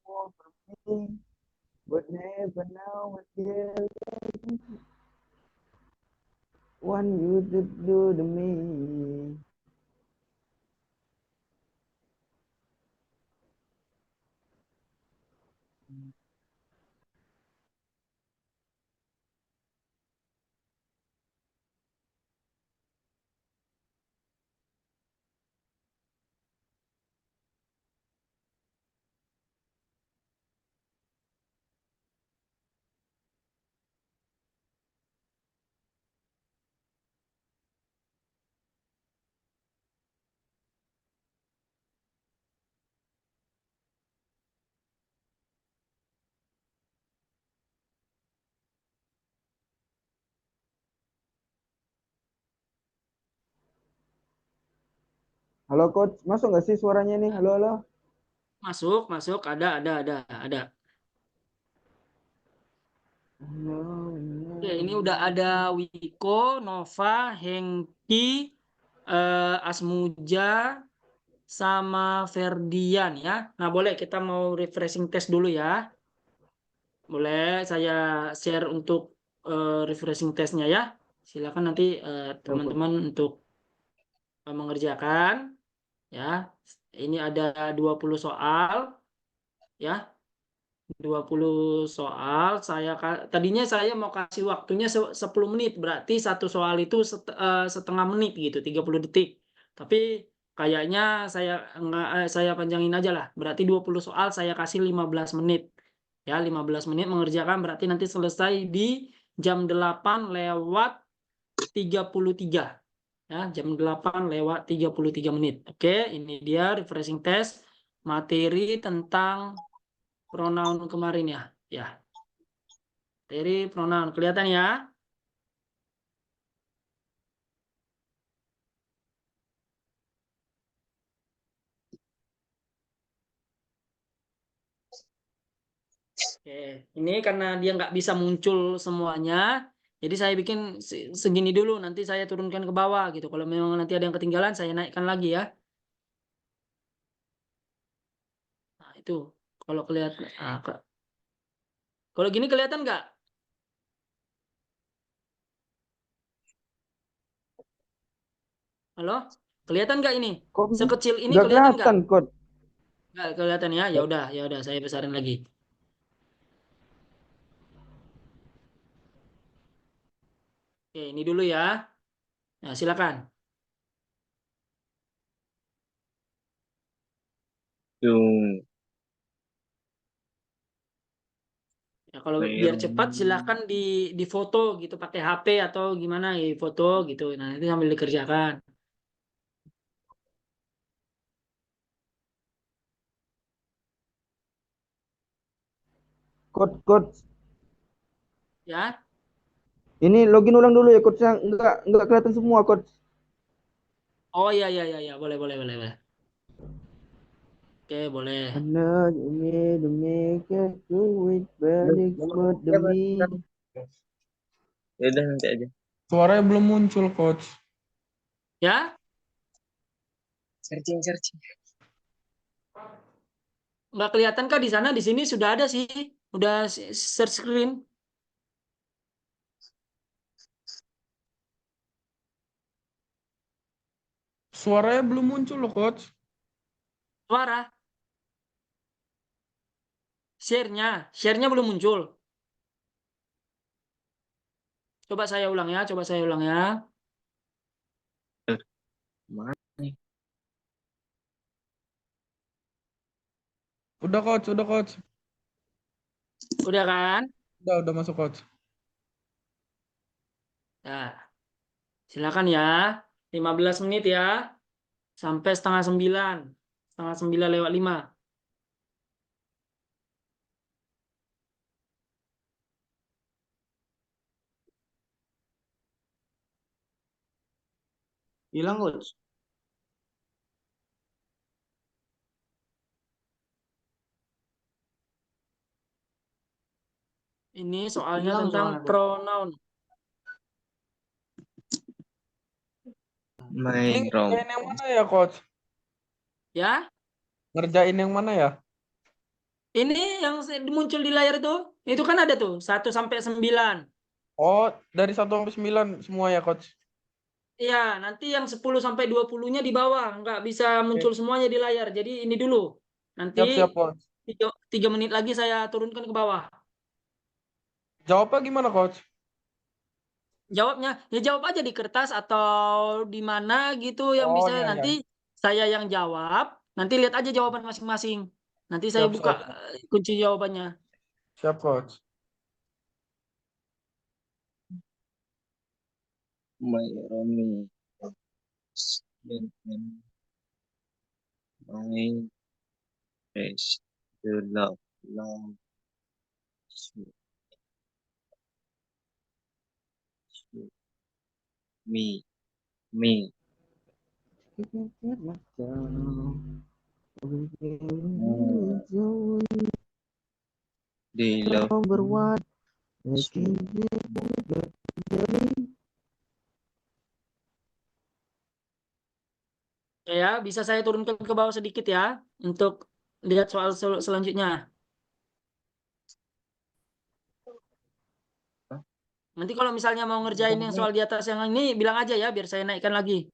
more for me, but never know what you want you to do to me. Halo coach, masuk nggak sih suaranya nih? Halo halo. Masuk, masuk, ada. Oke, ini udah ada Wiko, Nova, Hengki, Asmuja, sama Ferdian ya. Nah, boleh kita mau refreshing test dulu ya. Boleh saya share untuk refreshing testnya ya. Silakan nanti Ya, coach. teman-teman untuk mengerjakan ya. Ini ada 20 soal ya. 20 soal tadinya saya mau kasih waktunya 10 menit, berarti satu soal itu setengah menit gitu, 30 detik. Tapi kayaknya saya panjangin aja lah. Berarti 20 soal saya kasih 15 menit. Ya, 15 menit mengerjakan, berarti nanti selesai di jam 8 lewat 33. Ya, jam 8 lewat 33 menit. Oke, ini dia refreshing test materi tentang pronoun kemarin ya. Ya, materi pronoun kelihatan ya. Oke, ini karena dia nggak bisa muncul semuanya, jadi saya bikin segini dulu, nanti saya turunkan ke bawah gitu. Kalau memang nanti ada yang ketinggalan, saya naikkan lagi ya. Nah, itu kalau kelihatan. Kalau gini kelihatan nggak? Halo? Kelihatan nggak ini? Kok Sekecil ini nggak kelihatan nggak? kelihatan coach? Nggak kelihatan ya. Ya udah saya besarin lagi. Oke, ini dulu ya. Nah, silakan. Yung Ya, kalau biar mayroong cepat silahkan di foto gitu pakai HP atau gimana ya foto gitu. Nah, itu sambil dikerjakan. Coach, Ya. ini login ulang dulu ya coach. Yang nggak kelihatan semua coach. Oh iya, boleh. Oke, boleh. Anak ini demi kesulit balik buat demi. ya udah nanti aja. Suaranya belum muncul, Coach. Ya, Searching. nggak kelihatan kah di sana? Di sini sudah ada sih. Udah share screen. Suaranya belum muncul loh, Coach. Suara. Share-nya belum muncul. Coba saya ulang ya. Mana nih? Udah, Coach. Udah kan? Udah masuk, Coach. Nah, silakan ya. 15 menit ya. Sampai setengah 9. Setengah 9 lewat 5. Hilang coach. Ini soalnya Hilang tentang soalnya coach. pronoun. Ini Mayroong. ngerjain yang mana ya, Coach? Ya, Ngerjain yang mana ya? Ini yang muncul di layar itu kan ada tuh 1 sampai 9. Oh, dari 1 sampai 9 semua ya, Coach? Iya, nanti yang 10 sampai 20-nya di bawah, nggak bisa Oke. muncul semuanya di layar. Jadi ini dulu. Siap-siap, Nanti Coach. 3 menit lagi saya turunkan ke bawah. Jawabnya gimana, Coach? Jawabnya, ya jawab aja di kertas atau di mana gitu yang Oh, bisa. iya, iya. Nanti saya yang jawab, nanti lihat aja jawaban masing-masing. Nanti saya Siap, buka siap. kunci jawabannya. Siap, Coach. My Romy. And my race. The love. Love. Me. Me. They love Number one. Ya, bisa saya turunkan ke bawah sedikit ya untuk lihat soal selanjutnya. Nanti kalau misalnya mau ngerjain yang soal di atas yang ini, bilang aja ya, biar saya naikkan lagi.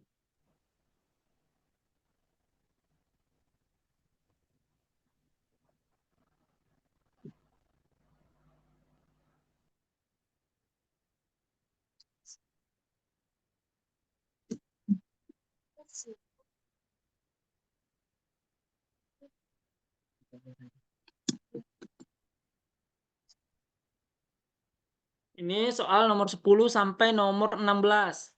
Ini soal nomor 10 sampai nomor 16.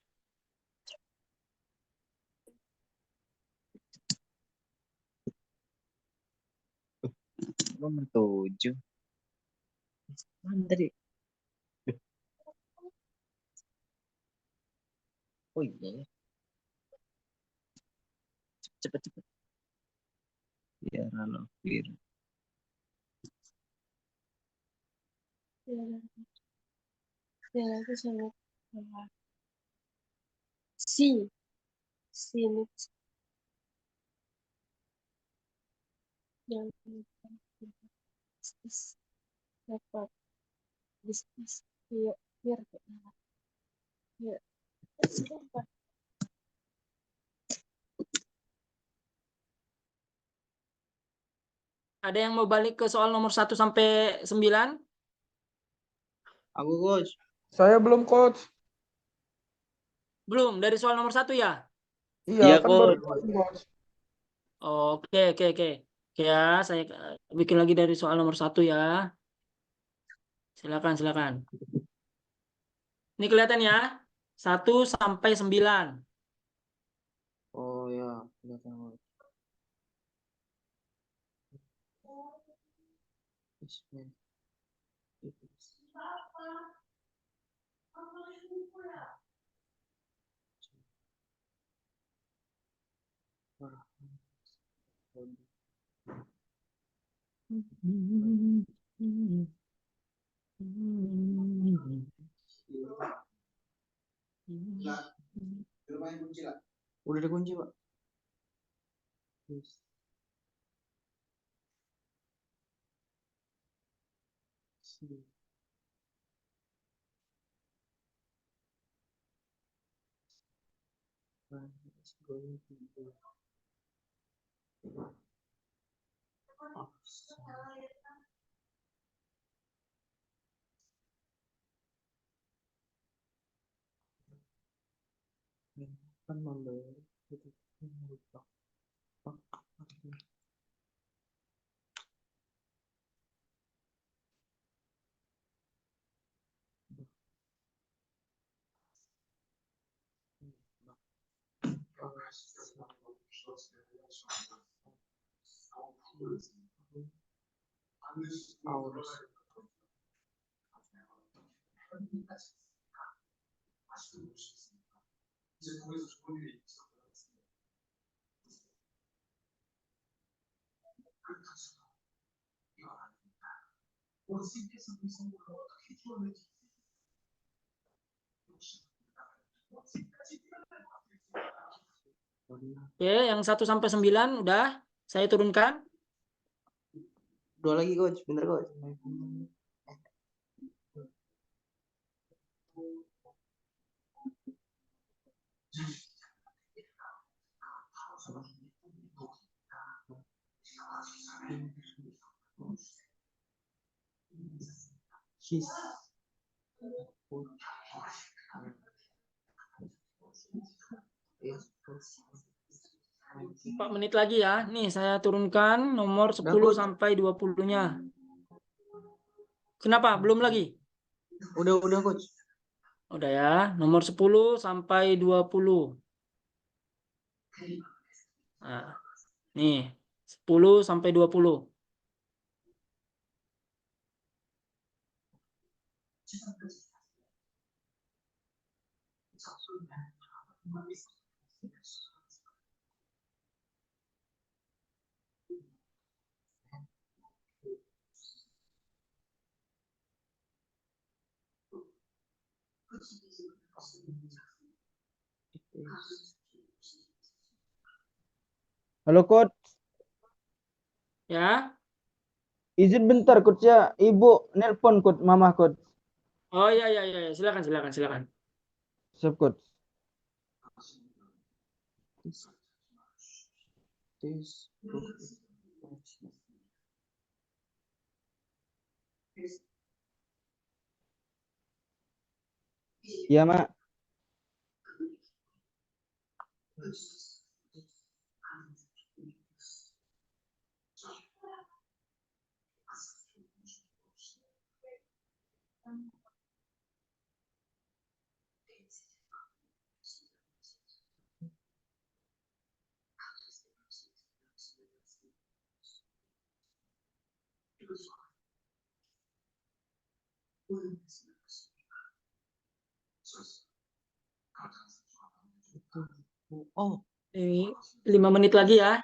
nomor 7. Mana tadi? Oh iya ya. Cepet. Ya, Rano. Sini yang dapat bisnis here here. Ada yang mau balik ke soal nomor 1 sampai 9? Aku, Coach. Saya belum, Coach. Belum, dari soal nomor 1 ya? Iya, Iya, kan baru Coach. poin, Coach. Oke. Oke ya, saya bikin lagi dari soal nomor 1 ya. Silakan. Ini kelihatan ya? 1 sampai 9. Oh ya, kelihatan. Udah dikunci, Pak. Kan membeli Oke, yang 1 sampai 9 udah saya turunkan. Dua lagi coach, bentar coach. Empat menit lagi ya. Nih saya turunkan nomor 10 Coach. sampai 20-nya. Kenapa? Belum lagi? Udah coach. Udah ya. Nomor 10 sampai 20. Nah, nih 10 sampai 20. Halo coach, Ya. izin bentar coach ya. Ibu nelpon coach, mama coach. Oh iya iya iya, silakan silakan silakan. Siap coach. Iya mak. Oh, Ini 5 menit lagi ya.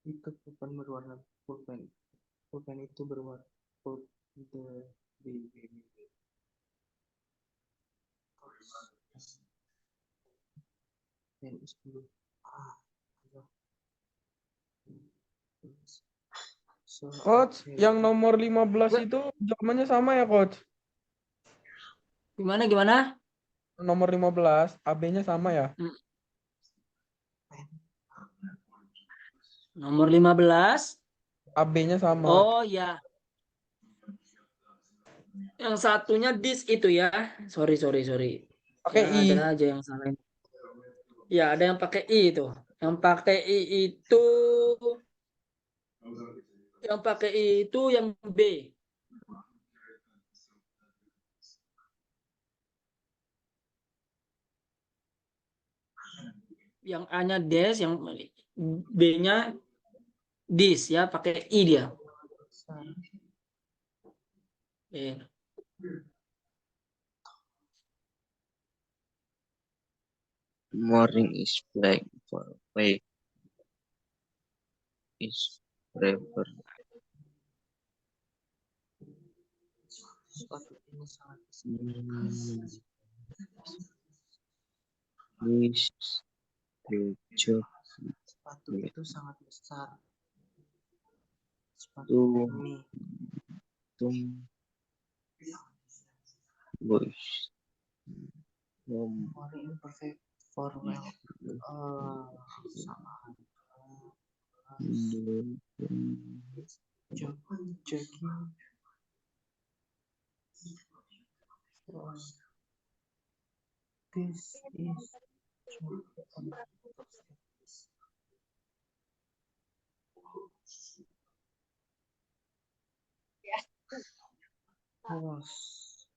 itu pulpen berwarna pulpen itu berwarna dan 10 Coach, yang nomor 15 itu jawabannya sama ya coach? Gimana gimana? Nomor 15, AB-nya sama ya? Nomor 15. AB-nya sama. Oh ya. Yang satunya disk itu ya. Sorry. Pakai Ya I. ada aja yang salah. Ya ada yang pakai I itu. Yang pakai I itu yang B. Yang A-nya des, yang B-nya dis ya, pakai I dia. Oke. morning is black for white is forever. This the job Sepatu itu sangat besar. Sepatu to ini tum Bush. More imperfect for well. Salah. Checking. This is was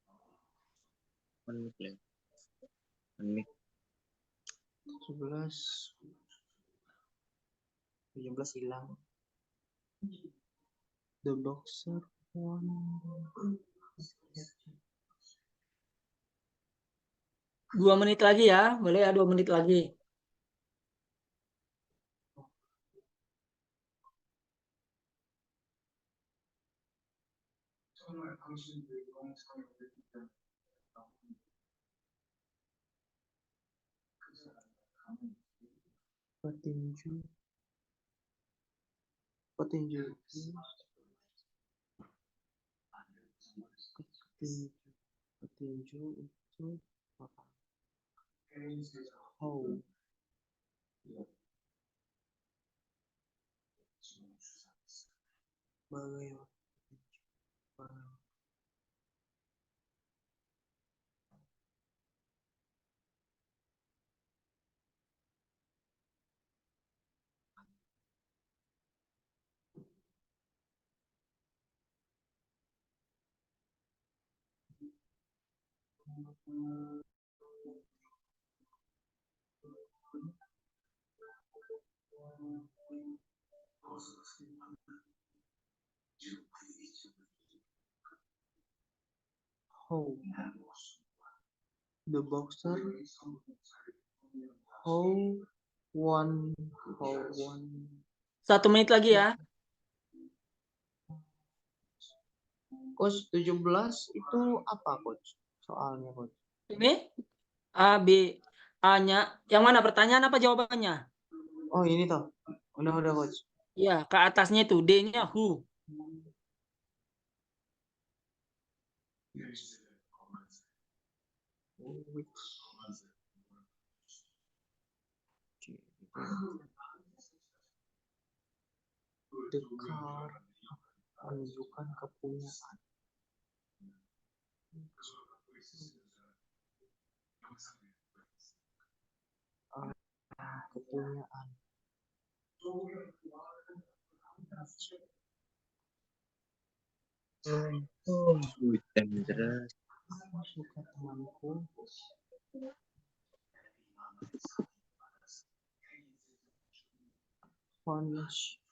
17 hilang. The boxer won. 2 menit lagi ya, boleh ya 2 menit lagi. Petinju itu apa? How? Bagaimana? How? The boxer how one 1 menit lagi ya. Coach 17 itu apa coach? Soalnya coach. Ini A, B, A-nya. Yang mana pertanyaan apa jawabannya? Oh ini toh. Udah coach. Iya, ke atasnya itu D-nya who. The car menunjukkan kepunyaan. Kepunyaan. Dangerous. Aku suka temanku. Punish.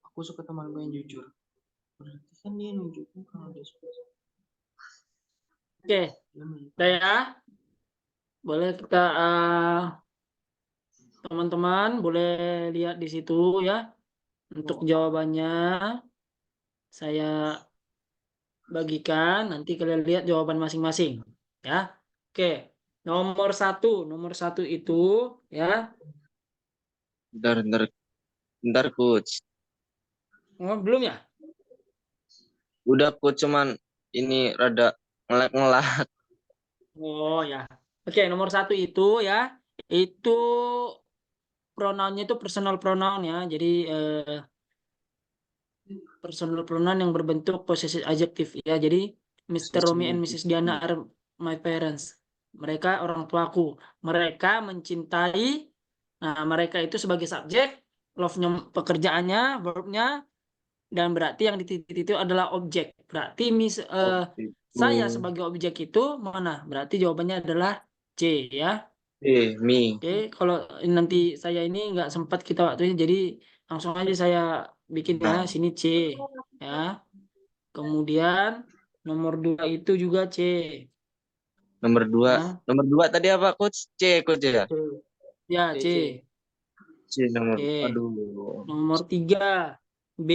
Aku suka temanku yang jujur. Berarti kan dia nunjukin kalau dia suka. Oke, udah ya. Boleh kita teman-teman boleh lihat di situ ya. Untuk jawabannya saya bagikan, nanti kalian lihat jawaban masing-masing ya. Oke, nomor satu itu ya. Bentar coach. Oh, belum ya? Udah coach, cuman ini rada ngelak. Oh ya. Oke, nomor 1 itu ya, itu pronounnya itu personal pronoun ya. Jadi personal pronoun yang berbentuk possessive adjective ya. Jadi Mr. Romi and Mrs. Diana are my parents. Mereka orang tuaku. Mereka mencintai. Nah, mereka itu sebagai subjek, love-nya pekerjaannya, verb-nya, dan berarti yang di titik itu adalah objek. Berarti saya sebagai objek itu mana? Berarti jawabannya adalah C ya. Me. Oke, kalau nanti saya ini nggak sempat kita waktunya, jadi langsung aja saya bikin ya, sini C ya. Kemudian nomor 2 itu juga C. Nomor 2. Ya. Nomor 2 tadi apa coach? C coach ya? Ya, C. C nomor. Oke. Aduh. Nomor 3 B.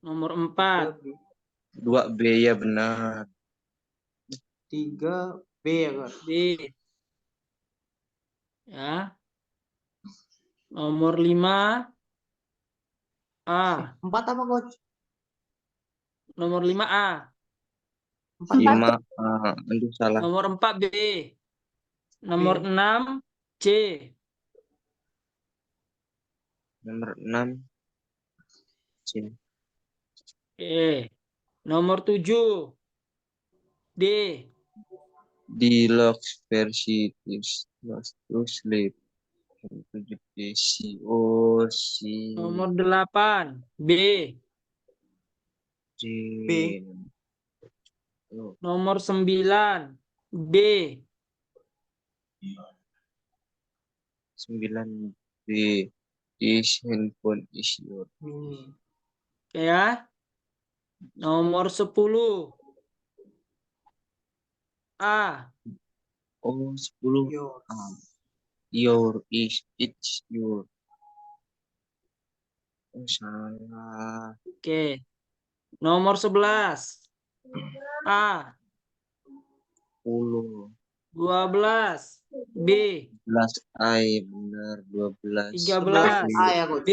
Nomor 4 2 B ya benar. 3 B ya coach. B. Ya. Nomor 5 A. 4 apa coach? Nomor 5 A. 4. 5. Aduh salah. Nomor 4 B. Nomor 6 C. Nomor 6 C. Oke. Nomor 7 D. Deluxe versi Lost to Sleep. 7 D C O C Nomor 8 B. D. B. Nomor 9 B. 9 B. This handphone is yours. Mini. Oke ya. Nomor 10 A. Oh 10. Yo. Your is it's your. Oh salah. Oke. Nomor 11 A. 10. 12 B. 11 A benar 12. 13 A ya coach. B.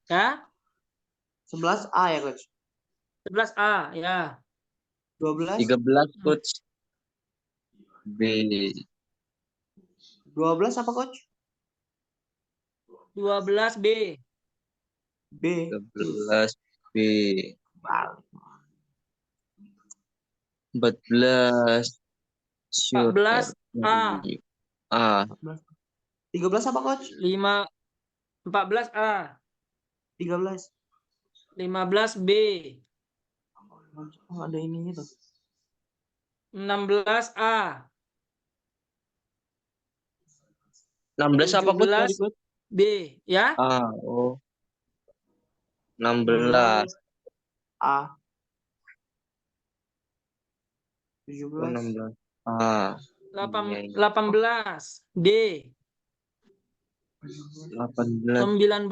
Ya. 11 A ya coach. 11 A ya. 12 13 coach. B. 12 apa coach? 12 B. B. 13 B. Balik. 14 14 A. A. 13 apa coach? 14 A. 13. 15 B. Oh, ada ininya tuh. 16 A. 16 apa coach? 17 Tadi, coach? B ya. A. Oh. 16. A. Oh, 17. 16. A. 18 D. 18. 19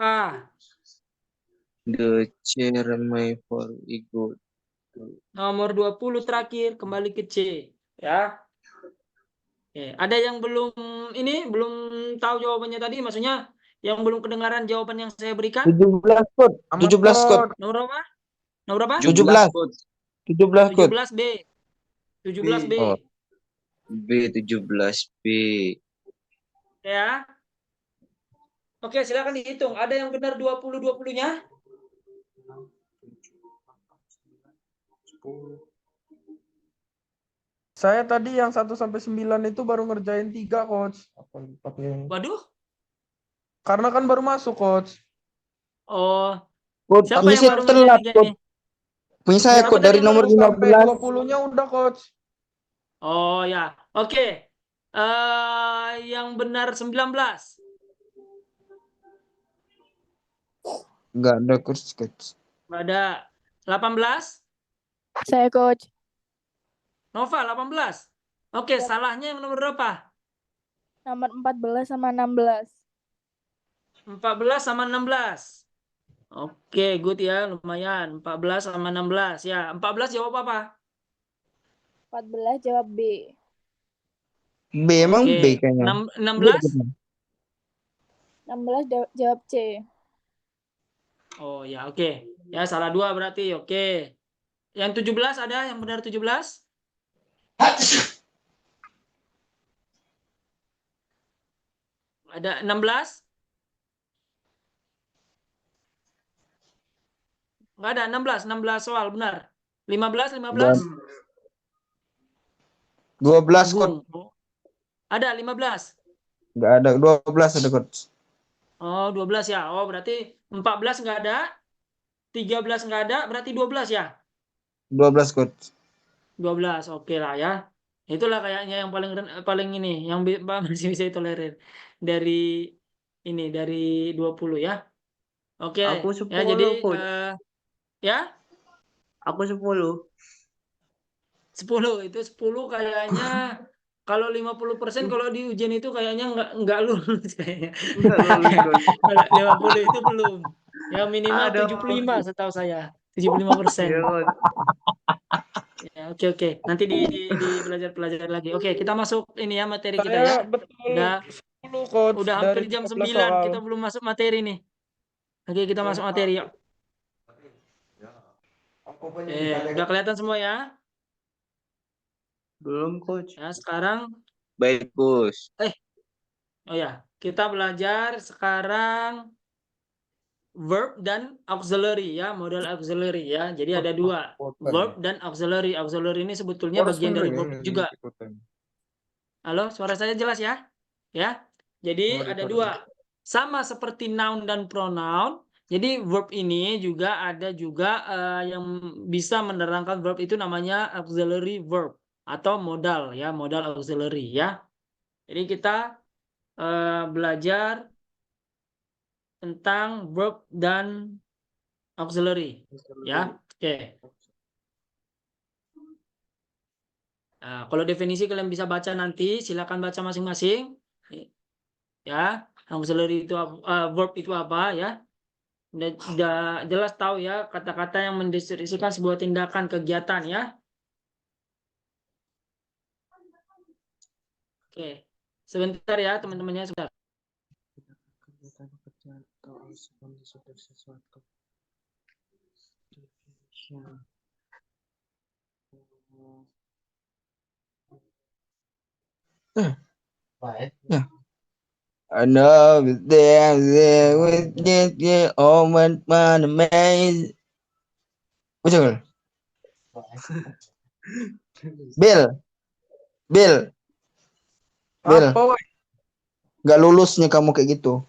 A. The chair my for ego. Nomor 20 terakhir kembali ke C ya. Oke, ada yang belum tahu jawabannya tadi, maksudnya yang belum kedengaran jawaban yang saya berikan? 17 Coach. 17 Coach. Nomor berapa? Nomor berapa? 17. coach. 17 Coach. 17 B. 17 B. Oh. B 17 B. Ya. Oke, silakan dihitung. Ada yang benar 20-20-nya? 10. Saya tadi yang 1 sampai 9 itu baru ngerjain 3 coach. Waduh. Karena kan baru masuk coach. Oh, Coach, siapa ini yang saya baru telat ngerjain tiga Coach. nih? Punya saya Siapa Coach tadi dari yang nomor baru Sampai 15. 20-nya udah coach. Oh ya, oke. Yang benar 19. Enggak ada Coach. Ada 18. Saya coach. Nova 18. Oke, salahnya yang nomor berapa? Nomor 14 sama 16. 14 sama 16. Oke, good ya, lumayan. 14 sama 16. Ya, 14 jawab apa? 14 jawab B. B emang Oke. B kayaknya. 16? 16 jawab C. Oh ya, oke. Ya, salah 2 berarti. Oke. Yang 17 ada yang benar 17? Ada 16? Enggak ada 16 soal benar. 15. 12 Coach. Agung. Ada 15. Enggak ada 12 ada Coach. Oh, 12 ya. Oh, berarti 14 enggak ada. 13 enggak ada, berarti 12 ya? 12 Coach. 12. Oke lah ya. Itulah kayaknya yang paling ini yang masih bisa ditolerir dari 20 ya. Oke. Aku 10 Ya jadi coach. ya Aku 10. 10 itu 10 kayaknya kalau 50% kalau di ujian itu kayaknya enggak lulus kayaknya. Kalau 50 itu belum. Yang minimal Aduh. 75 setahu saya. 75%. Iya, coach. Oke. Nanti di belajar lagi. Oke, kita masuk ini ya materi kita ya. Saya betul Udah 10 coach udah dari hampir jam 13 9, soal. kita belum masuk materi nih. Oke, kita masuk materi yuk. Udah kelihatan semua ya? Belum, Coach. Ya, sekarang Baik, Coach. oh ya, kita belajar sekarang verb dan auxiliary ya, modal auxiliary ya. Jadi ada dua, verb dan auxiliary. Auxiliary ini sebetulnya bagian dari verb juga. Halo, suara saya jelas ya? Ya. Jadi ada dua. Sama seperti noun dan pronoun. Jadi verb ini juga ada juga yang bisa menerangkan verb itu namanya auxiliary verb atau modal ya, modal auxiliary ya. Jadi kita belajar tentang verb dan auxiliary ya. Oke. Nah, kalau definisi kalian bisa baca nanti, silakan baca masing-masing. Ya, auxiliary itu verb itu apa ya? Udah jelas tahu ya kata-kata yang mendeskripsikan sebuah tindakan kegiatan ya. Oke. Sebentar ya teman-temannya sebentar. Kegiatan pekerjaan atau kondisi sesuatu. I know there with get all my maze. Betul. Bill. Apa, woi? Gak lulusnya kamu kayak gitu.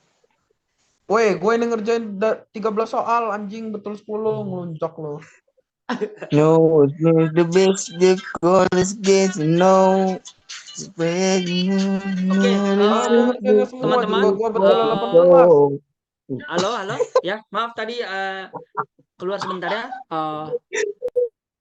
Woi, gue ini ngerjain 13 soal, anjing betul 10, ngeluncok lo. No, the best the call is getting no. Oke, semua teman-teman, juga gue betul 18. halo ya, maaf tadi keluar sebentar ya.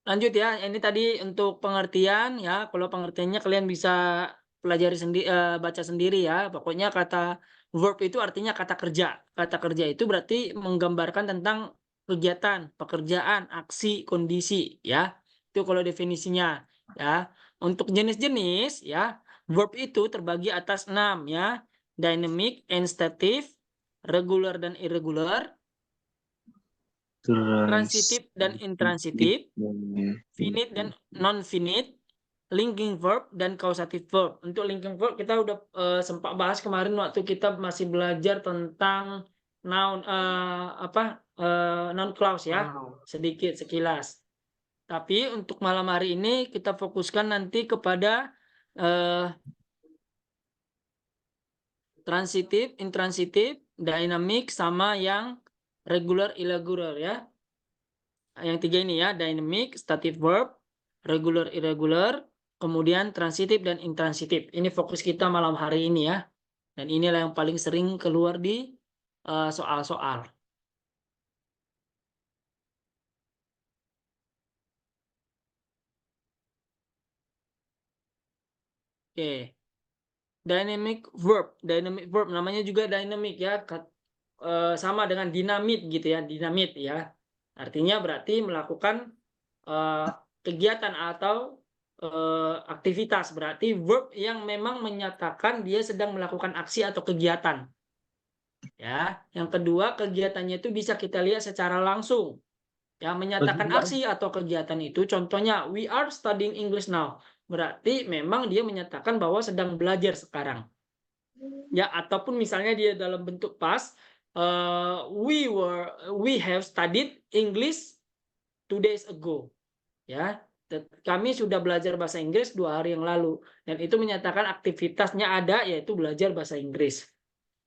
Lanjut ya, ini tadi untuk pengertian ya. Kalau pengertiannya kalian bisa pelajari sendiri, baca sendiri ya. Pokoknya kata verb itu artinya kata kerja. Kata kerja itu berarti menggambarkan tentang kegiatan, pekerjaan, aksi, kondisi ya. Itu kalau definisinya ya. Untuk jenis-jenis ya, verb itu terbagi atas 6 ya. Dynamic and stative, regular dan irregular, transitif dan intransitif, finite dan non-finite, linking verb dan causative verb. Untuk linking verb kita udah sempat bahas kemarin waktu kita masih belajar tentang noun noun clause ya, sedikit sekilas. Tapi untuk malam hari ini kita fokuskan nanti kepada transitif, intransitif, dynamic sama yang regular, irregular ya. Yang tiga ini ya, dynamic, stative verb, regular, irregular, kemudian transitif dan intransitif. Ini fokus kita malam hari ini ya. Dan inilah yang paling sering keluar di soal-soal. Oke. Dynamic verb namanya juga dynamic ya. Sama dengan dinamit gitu ya, dinamit ya. Artinya berarti melakukan kegiatan atau aktivitas, berarti verb yang memang menyatakan dia sedang melakukan aksi atau kegiatan. Ya, yang kedua kegiatannya itu bisa kita lihat secara langsung. Ya, menyatakan aksi atau kegiatan itu contohnya we are studying English now. Berarti memang dia menyatakan bahwa sedang belajar sekarang. Ya, ataupun misalnya dia dalam bentuk past, we have studied English 2 days ago. Ya, kami sudah belajar bahasa Inggris 2 hari yang lalu, dan itu menyatakan aktivitasnya ada, yaitu belajar bahasa Inggris.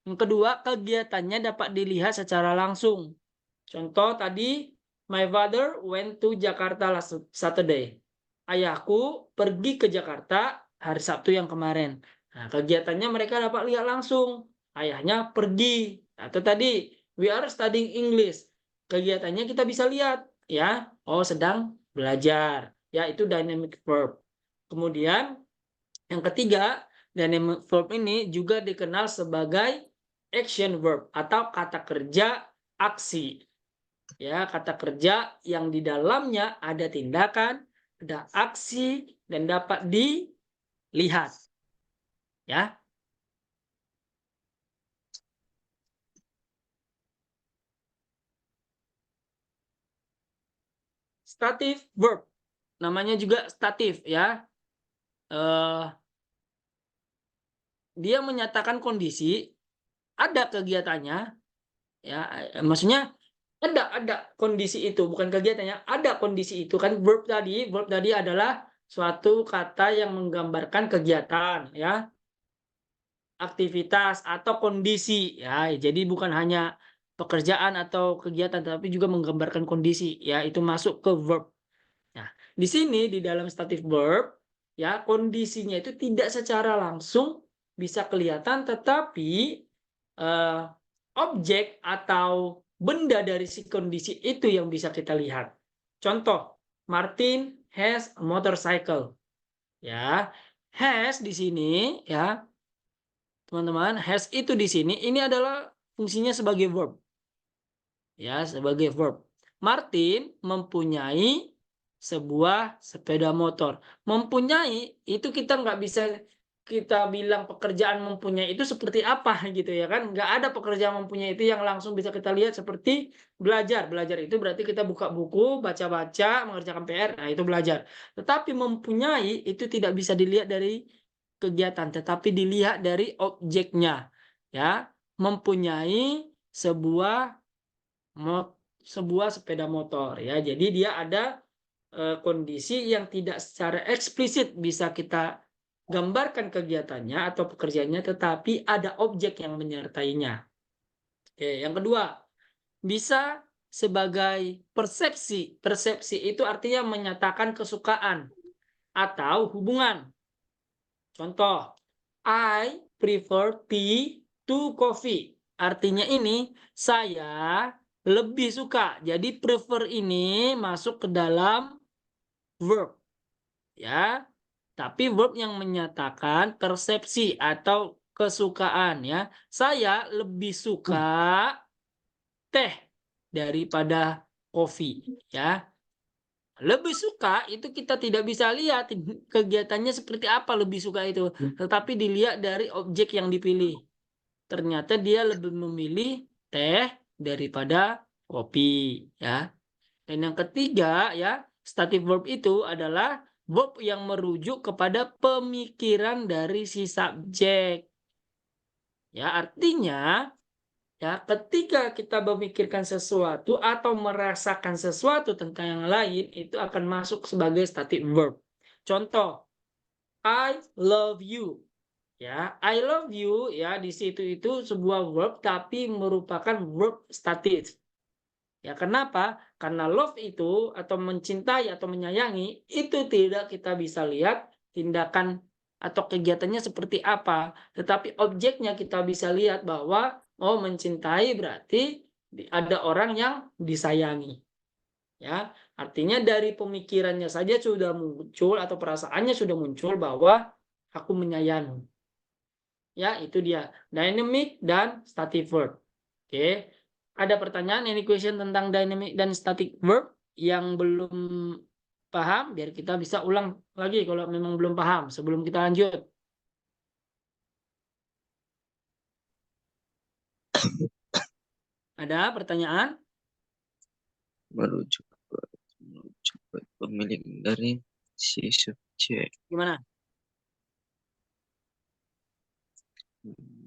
Yang kedua, kegiatannya dapat dilihat secara langsung. Contoh tadi, my father went to Jakarta last Saturday. Ayahku pergi ke Jakarta hari Sabtu yang kemarin. Nah, kegiatannya mereka dapat lihat langsung. Ayahnya pergi. Atau tadi, we are studying English. Kegiatannya kita bisa lihat, ya. Oh, sedang belajar. Ya, itu dynamic verb. Kemudian, yang ketiga, dynamic verb ini juga dikenal sebagai action verb atau kata kerja aksi. Ya, kata kerja yang di dalamnya ada tindakan, ada aksi, dan dapat dilihat. Ya. Statif verb. Namanya juga statif ya. Dia menyatakan kondisi, ada kegiatannya, ya. Maksudnya ada kondisi itu, bukan kegiatannya, ada kondisi itu kan. Verb tadi adalah suatu kata yang menggambarkan kegiatan, ya, aktivitas atau kondisi, ya. Jadi bukan hanya pekerjaan atau kegiatan, tapi juga menggambarkan kondisi, ya. Itu masuk ke verb. Nah, di sini di dalam statif verb, ya, kondisinya itu tidak secara langsung bisa kelihatan, tetapi objek atau benda dari si kondisi itu yang bisa kita lihat. Contoh, Martin has a motorcycle. Ya, has di sini, ya, teman-teman, has itu di sini, ini adalah fungsinya sebagai verb. Ya, sebagai verb. Martin mempunyai sebuah sepeda motor. Mempunyai itu kita nggak bisa kita bilang pekerjaan mempunyai itu seperti apa gitu ya kan. Nggak ada pekerjaan mempunyai itu yang langsung bisa kita lihat seperti belajar. Belajar itu berarti kita buka buku, baca-baca, mengerjakan PR, nah itu belajar. Tetapi mempunyai itu tidak bisa dilihat dari kegiatan, tetapi dilihat dari objeknya. Ya, mempunyai sebuah sepeda motor, ya. Jadi dia ada kondisi yang tidak secara eksplisit bisa kita gambarkan kegiatannya atau pekerjaannya, tetapi ada objek yang menyertainya. Oke, yang kedua, bisa sebagai persepsi. Persepsi itu artinya menyatakan kesukaan atau hubungan. Contoh, I prefer tea to coffee. Artinya ini, saya lebih suka. Jadi prefer ini masuk ke dalam verb. Ya. Tapi verb yang menyatakan persepsi atau kesukaan, ya. Saya lebih suka teh daripada kopi, ya. Lebih suka itu kita tidak bisa lihat kegiatannya seperti apa lebih suka itu, tetapi dilihat dari objek yang dipilih. Ternyata dia lebih memilih teh daripada kopi, ya. Dan yang ketiga, ya, statif verb itu adalah verb yang merujuk kepada pemikiran dari si subjek. Ya, artinya, ya, ketika kita memikirkan sesuatu atau merasakan sesuatu tentang yang lain, itu akan masuk sebagai statif verb. Contoh, I love you. Ya, I love you, ya, di situ itu sebuah verb tapi merupakan verb statif. Ya, kenapa? Karena love itu atau mencintai atau menyayangi itu tidak kita bisa lihat tindakan atau kegiatannya seperti apa, tetapi objeknya kita bisa lihat bahwa mencintai berarti ada orang yang disayangi. Ya, artinya dari pemikirannya saja sudah muncul atau perasaannya sudah muncul bahwa aku menyayangi. Ya, itu dia dynamic dan static verb. Oke. Ada pertanyaan, any question tentang dynamic dan static verb yang belum paham? Biar kita bisa ulang lagi kalau memang belum paham sebelum kita lanjut. Ada pertanyaan? Merujuk ke pemilik dari si subjek. Gimana?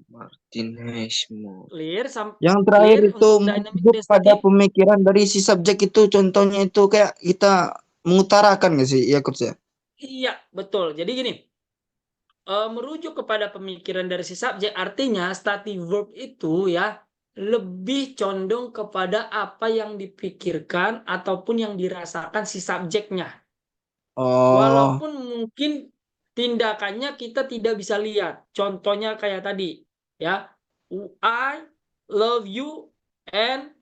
Martin Hashmo. Clear? Yang terakhir Clear itu untuk dynamic merujuk dan pada static? pemikiran dari si subjek itu, contohnya itu kayak kita mengutarakan nggak sih, ya coach ya? Iya, betul. Jadi gini, merujuk kepada pemikiran dari si subjek, artinya static verb itu, ya, lebih condong kepada apa yang dipikirkan ataupun yang dirasakan si subjeknya. Oh, Walaupun mungkin tindakannya kita tidak bisa lihat. Contohnya kayak tadi, ya. I love you and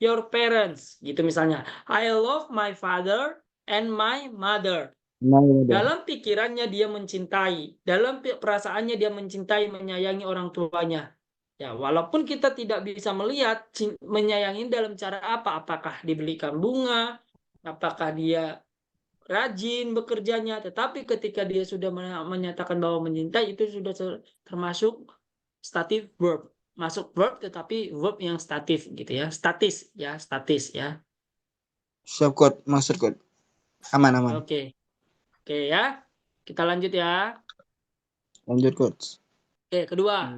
your parents, gitu misalnya. I love my father and my mother. nah, ya udah. Dalam pikirannya dia mencintai, dalam perasaannya dia mencintai, menyayangi orang tuanya. Ya, walaupun kita tidak bisa melihat menyayangi dalam cara apa, apakah dibelikan bunga, apakah dia rajin bekerjanya, tetapi ketika dia sudah menyatakan bahwa mencintai itu sudah termasuk statif verb. Masuk verb tetapi verb yang statif gitu ya. Statis ya. Siap coach, master coach. Aman. Oke. Oke ya. Kita lanjut ya. Lanjut coach. Oke, kedua.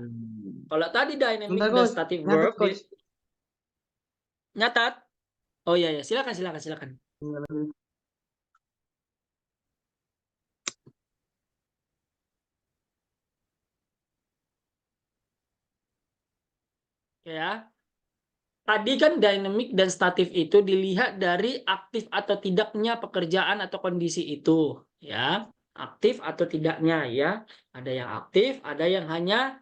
Kalau tadi dynamic Bentar, dan Coach. static Nyatet, verb Coach. nyatat. Oh iya, silakan. Oke ya. Tadi kan dynamic dan statif itu dilihat dari aktif atau tidaknya pekerjaan atau kondisi itu, ya. Aktif atau tidaknya, ya. Ada yang aktif, ada yang hanya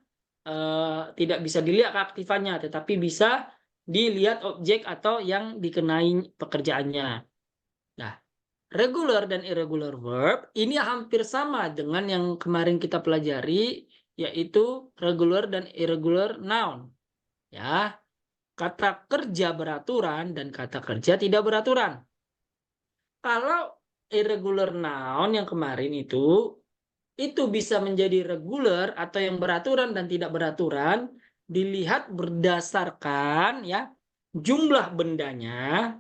tidak bisa dilihat keaktifannya, tetapi bisa dilihat objek atau yang dikenai pekerjaannya. Nah, regular dan irregular verb ini hampir sama dengan yang kemarin kita pelajari, yaitu regular dan irregular noun, ya. Kata kerja beraturan dan kata kerja tidak beraturan. Kalau irregular noun yang kemarin itu bisa menjadi regular atau yang beraturan dan tidak beraturan dilihat berdasarkan ya jumlah bendanya.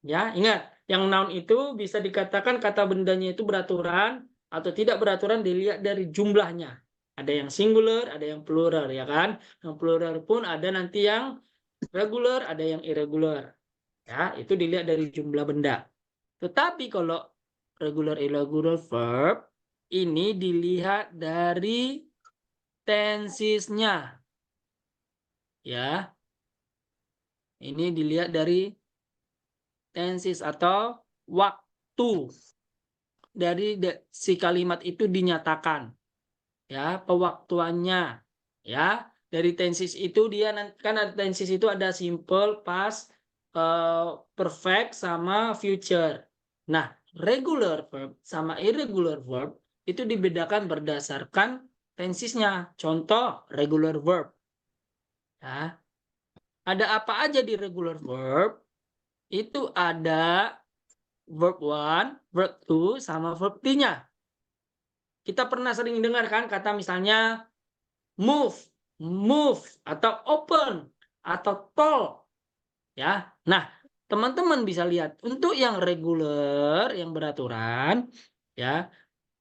Ya, ingat, yang noun itu bisa dikatakan kata bendanya itu beraturan atau tidak beraturan dilihat dari jumlahnya. Ada yang singular, ada yang plural, ya kan? Yang plural pun ada nanti yang regular, ada yang irregular. Ya, itu dilihat dari jumlah benda. Tetapi kalau regular irregular verb ini dilihat dari tensesnya. Ya. Ini dilihat dari tenses atau waktu dari si kalimat itu dinyatakan. Ya, pewaktuannya. Ya, dari tenses itu dia kan ada tenses itu ada simple, past, perfect sama future. Nah, regular verb sama irregular verb itu dibedakan berdasarkan tensesnya. Contoh regular verb. Ya. Ada apa aja di regular verb? Itu ada verb 1, verb 2 sama verb 3-nya. Kita pernah sering dengar kan kata misalnya move atau open atau tall. Ya. Nah, teman-teman bisa lihat untuk yang regular, yang beraturan, ya,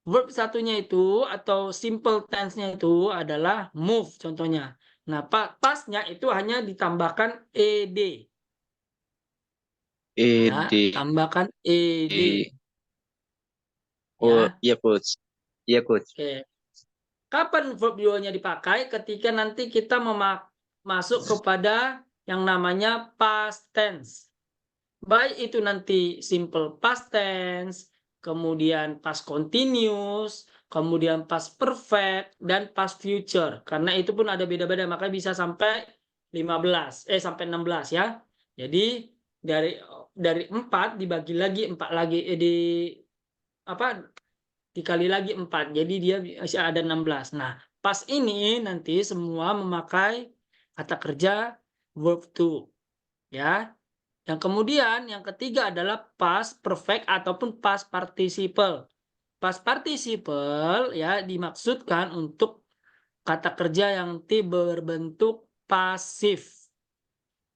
verb satunya itu atau simple tense-nya itu adalah move contohnya. Nah, past-nya itu hanya ditambahkan ed. Ya, tambahkan ed. Oh, Ya. iya coach. Iya coach. Oke. Kapan verb 2-nya dipakai? Ketika nanti kita masuk kepada yang namanya past tense. Baik itu nanti simple past tense, kemudian past continuous, kemudian past perfect, dan past future. Karena itu pun ada beda-beda, makanya bisa sampai 16 ya. Jadi dari 4 dibagi lagi 4 lagi dikali lagi 4. Jadi dia bisa ada 16. Nah, pas ini nanti semua memakai kata kerja verb to. Ya. Yang kemudian yang ketiga adalah past perfect ataupun past participle. Past participle ya dimaksudkan untuk kata kerja yang berbentuk pasif.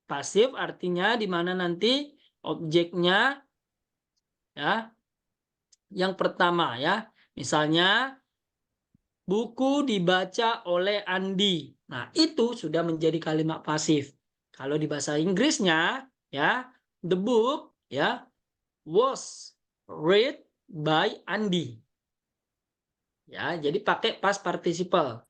Pasif artinya di mana nanti objeknya ya yang pertama ya. Misalnya buku dibaca oleh Andi. Nah, itu sudah menjadi kalimat pasif. Kalau di bahasa Inggrisnya ya, the book ya was read by Andi. Ya, jadi pakai past participle.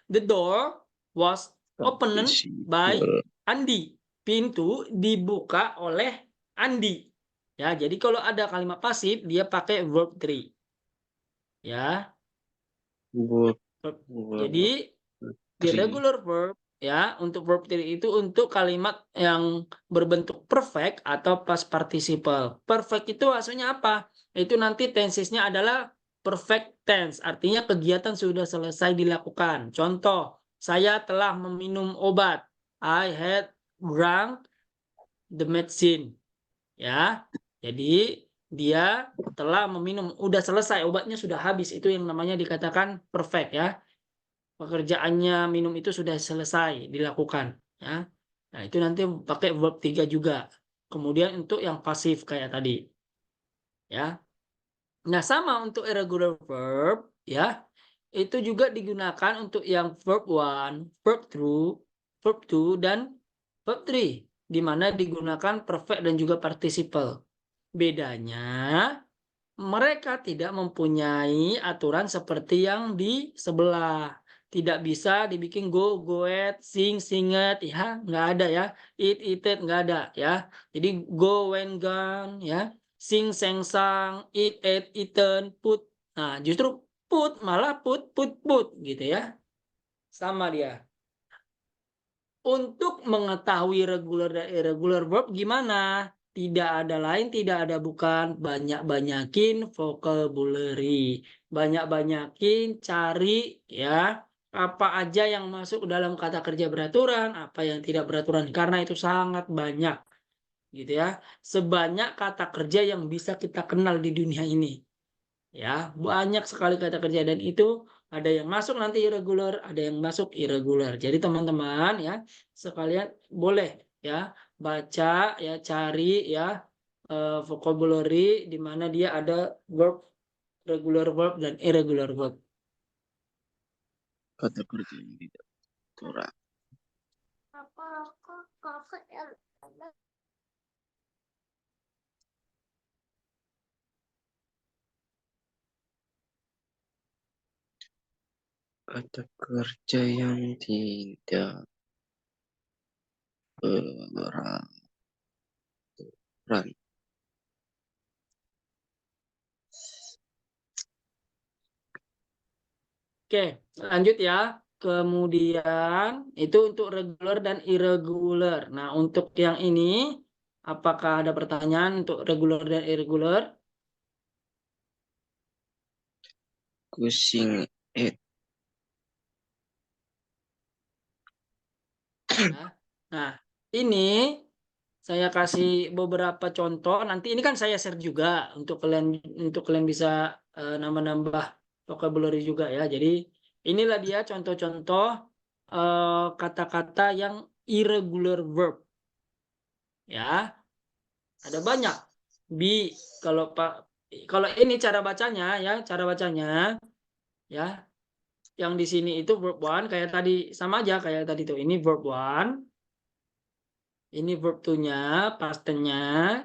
The door was opened by Andi. Pintu dibuka oleh Andi. Ya, jadi kalau ada kalimat pasif dia pakai verb 3. Ya. Jadi di regular verb ya untuk verb 3 itu untuk kalimat yang berbentuk perfect atau past participle. Perfect itu maksudnya apa? Itu nanti tensesnya adalah perfect tense, artinya kegiatan sudah selesai dilakukan. Contoh, saya telah meminum obat. I had drunk the medicine. Ya. Jadi dia telah meminum, udah selesai, obatnya sudah habis, itu yang namanya dikatakan perfect ya. Pekerjaannya minum itu sudah selesai dilakukan ya. Nah, itu nanti pakai verb 3 juga. Kemudian untuk yang pasif kayak tadi. Ya. Nah, sama untuk irregular verb ya. Itu juga digunakan untuk yang verb 1, verb 2 dan verb 3 di mana digunakan perfect dan juga participle. Bedanya mereka tidak mempunyai aturan seperti yang di sebelah. Tidak bisa dibikin go, goet, sing, singet, ya, nggak ada ya. Eat, eated, nggak ada ya. Jadi go, went, gone, ya. Sing, seng, sang, eat, ate, eaten, put. Nah, justru put malah put, gitu ya. Sama dia. Untuk mengetahui regular dan irregular verb gimana? Tidak ada lain, tidak ada bukan. Banyak-banyakin vocabulary. Banyak-banyakin cari ya. Apa aja yang masuk dalam kata kerja beraturan, apa yang tidak beraturan. Karena itu sangat banyak. Gitu ya. Sebanyak kata kerja yang bisa kita kenal di dunia ini. Ya, banyak sekali kata kerja dan itu ada yang masuk nanti irregular, ada yang masuk irregular. Jadi teman-teman ya, sekalian boleh ya baca ya, cari ya vocabulary di mana dia ada verb, regular verb dan irregular verb. Kata kerja yang tidak beraturan. Kata kerja yang tidak beraturan. Oke, lanjut ya. Kemudian itu untuk regular dan irregular. Nah, untuk yang ini apakah ada pertanyaan untuk regular dan irregular? Kucing it. Ya. Nah, ini saya kasih beberapa contoh. Nanti ini kan saya share juga untuk kalian bisa nambah-nambah vocabulary juga ya. Jadi inilah dia contoh-contoh kata-kata yang irregular verb. Ya, ada banyak. Be kalau ini cara bacanya ya, ya. Yang di sini itu verb 1 kayak tadi, sama aja kayak tadi tuh. Ini verb 1. Ini verb 2-nya, past tense-nya.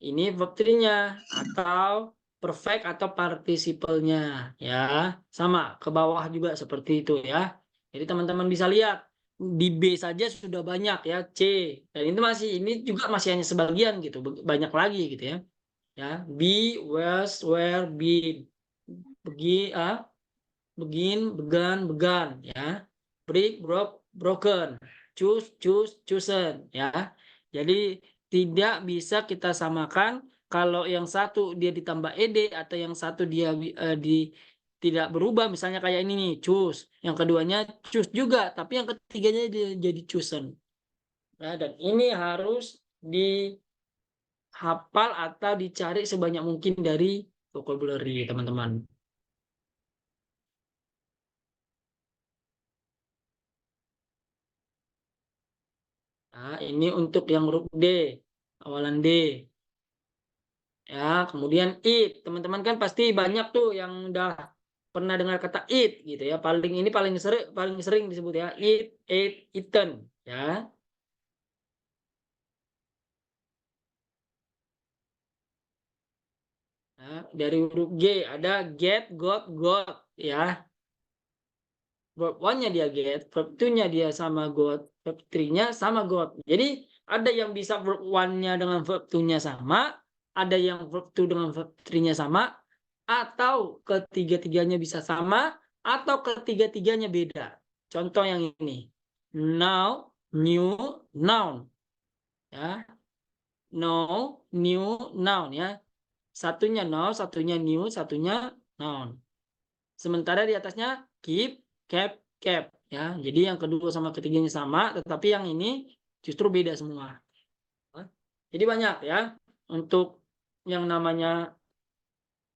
Ini verb 3-nya atau perfect atau participle-nya ya. Sama ke bawah juga seperti itu ya. Jadi teman-teman bisa lihat di B saja sudah banyak ya, C. Dan itu ini juga masih hanya sebagian gitu, banyak lagi gitu ya. Ya, be, was, were, been. Begin, began, began ya. Break, broke, broken. Choose, chosen ya. Jadi tidak bisa kita samakan kalau yang satu dia ditambah ed atau yang satu dia tidak berubah, misalnya kayak ini nih, choose. Yang keduanya choose juga, tapi yang ketiganya dia jadi chosen. Nah, dan ini harus dihafal atau dicari sebanyak mungkin dari vocabulary, teman-teman. Nah, ini untuk yang huruf D, awalan D. Ya, kemudian it. Teman-teman kan pasti banyak tuh yang udah pernah dengar kata it gitu ya. Ini paling sering disebut ya. Eat, ate, eaten ya. Nah, dari huruf G ada get, got ya. Verb 1-nya dia get, verb 2-nya dia sama got, verb 3-nya sama got. Jadi ada yang bisa verb 1-nya dengan verb 2-nya sama, ada yang verb 2 dengan verb 3-nya sama, atau ketiga-tiganya bisa sama, atau ketiga-tiganya beda. Contoh yang ini. Now, new, noun. Ya. No, new, noun ya. Satunya now, satunya new, satunya noun. Sementara di atasnya keep, kept, kept ya. Jadi yang kedua sama ketiganya sama, tetapi yang ini justru beda semua. Jadi banyak ya untuk yang namanya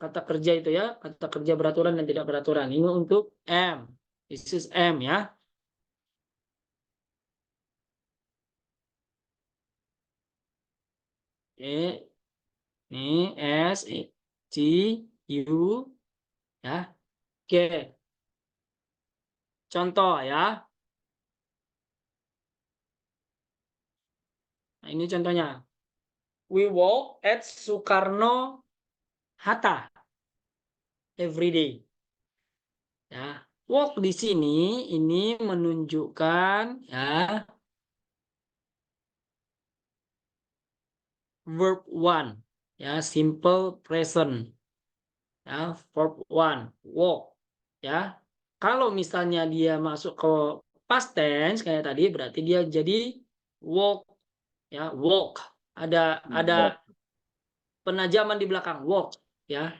kata kerja itu ya, kata kerja beraturan dan tidak beraturan. Ini untuk M. This is M ya. Oke. Ini S, G, U ya. Oke. Contoh ya. Nah, ini contohnya. We walk at Soekarno Hatta every day. Ya, walk di sini ini menunjukkan ya verb one ya, simple present. Ya, verb one, walk ya. Kalau misalnya dia masuk ke past tense kayak tadi berarti dia jadi walk ya, walk. Ada penajaman di belakang walk ya.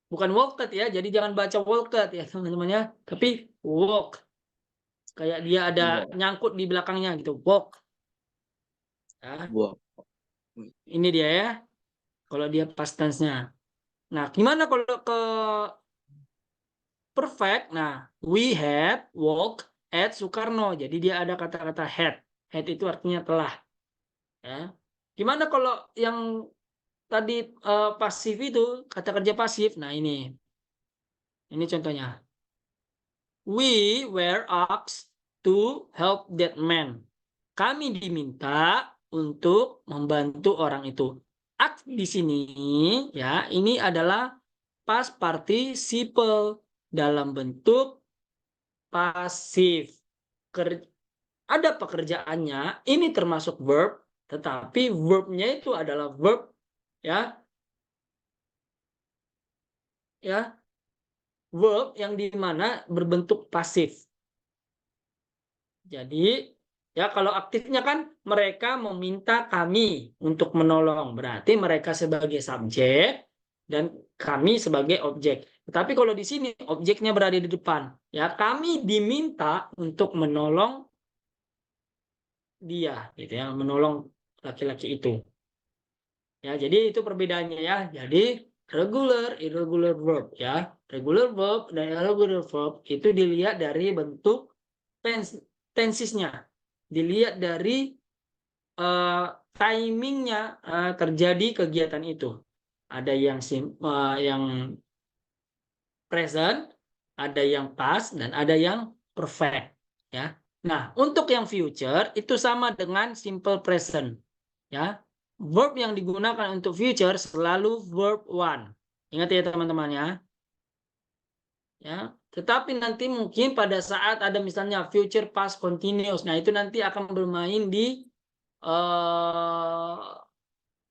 Bukan walked ya, jadi jangan baca walked ya teman-teman ya, tapi walk. Kayak dia ada nyangkut di belakangnya gitu, walk. Ya. Walk. Ini dia ya, kalau dia past tense-nya. Nah, gimana kalau ke perfect? Nah, we had walk at Soekarno. Jadi dia ada kata-kata had. Had itu artinya telah. Ya. Gimana kalau yang tadi pasif itu, kata kerja pasif? Nah, ini contohnya. We were asked to help that man. Kami diminta untuk membantu orang itu. Ask di sini ya, ini adalah past participle dalam bentuk pasif. Ada pekerjaannya, ini termasuk verb, tetapi verbnya itu adalah verb ya. Ya. Verb yang dimana berbentuk pasif. Jadi ya kalau aktifnya kan mereka meminta kami untuk menolong, berarti mereka sebagai subjek dan kami sebagai objek. Tetapi kalau di sini objeknya berada di depan, ya kami diminta untuk menolong dia, gitu ya, menolong laki-laki itu. Ya, jadi itu perbedaannya ya. Jadi regular, irregular verb ya. Regular verb dan irregular verb itu dilihat dari bentuk tensesnya. Dilihat dari timingnya terjadi kegiatan itu. Ada yang present, ada yang past, dan ada yang perfect. Ya. Nah, untuk yang future itu sama dengan simple present. Ya. Verb yang digunakan untuk future selalu verb one. Ingat ya teman-teman ya. Ya, tetapi nanti mungkin pada saat ada misalnya future past continuous. Nah, itu nanti akan bermain di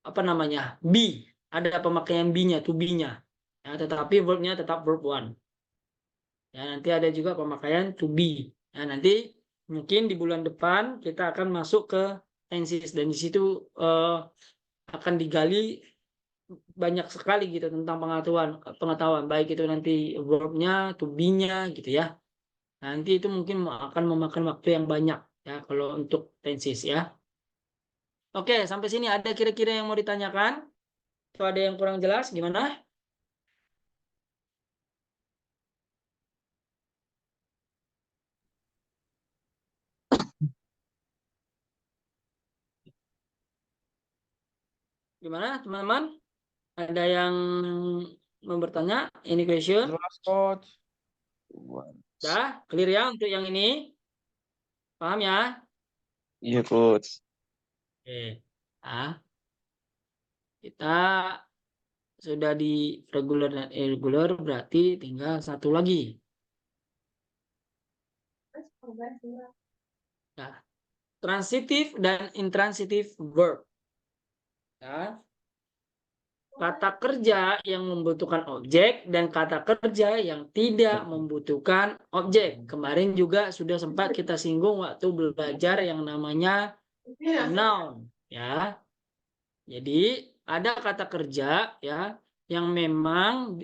apa namanya? Be. Ada pemakaian be-nya, to be-nya. Ya, tetapi verb-nya tetap verb one. Ya, nanti ada juga pemakaian to be. Ya, nanti mungkin di bulan depan kita akan masuk ke tenses dan di situ akan digali banyak sekali gitu tentang pengetahuan baik itu nanti verb-nya, to be-nya gitu ya. Nanti itu mungkin akan memakan waktu yang banyak ya kalau untuk tenses ya. Oke, sampai sini ada kira-kira yang mau ditanyakan? Atau ada yang kurang jelas gimana? Gimana teman-teman? Ada yang mau bertanya? Ini question? Jelas, Coach. Dah, clear ya untuk yang ini? Paham ya? Iya, Coach. Oke. Nah, kita sudah di regular dan irregular, berarti tinggal satu lagi. Nah, transitive dan intransitive verb. Ya. Kata kerja yang membutuhkan objek dan kata kerja yang tidak membutuhkan objek. Kemarin juga sudah sempat kita singgung waktu belajar yang namanya noun, ya. Jadi ada kata kerja ya yang memang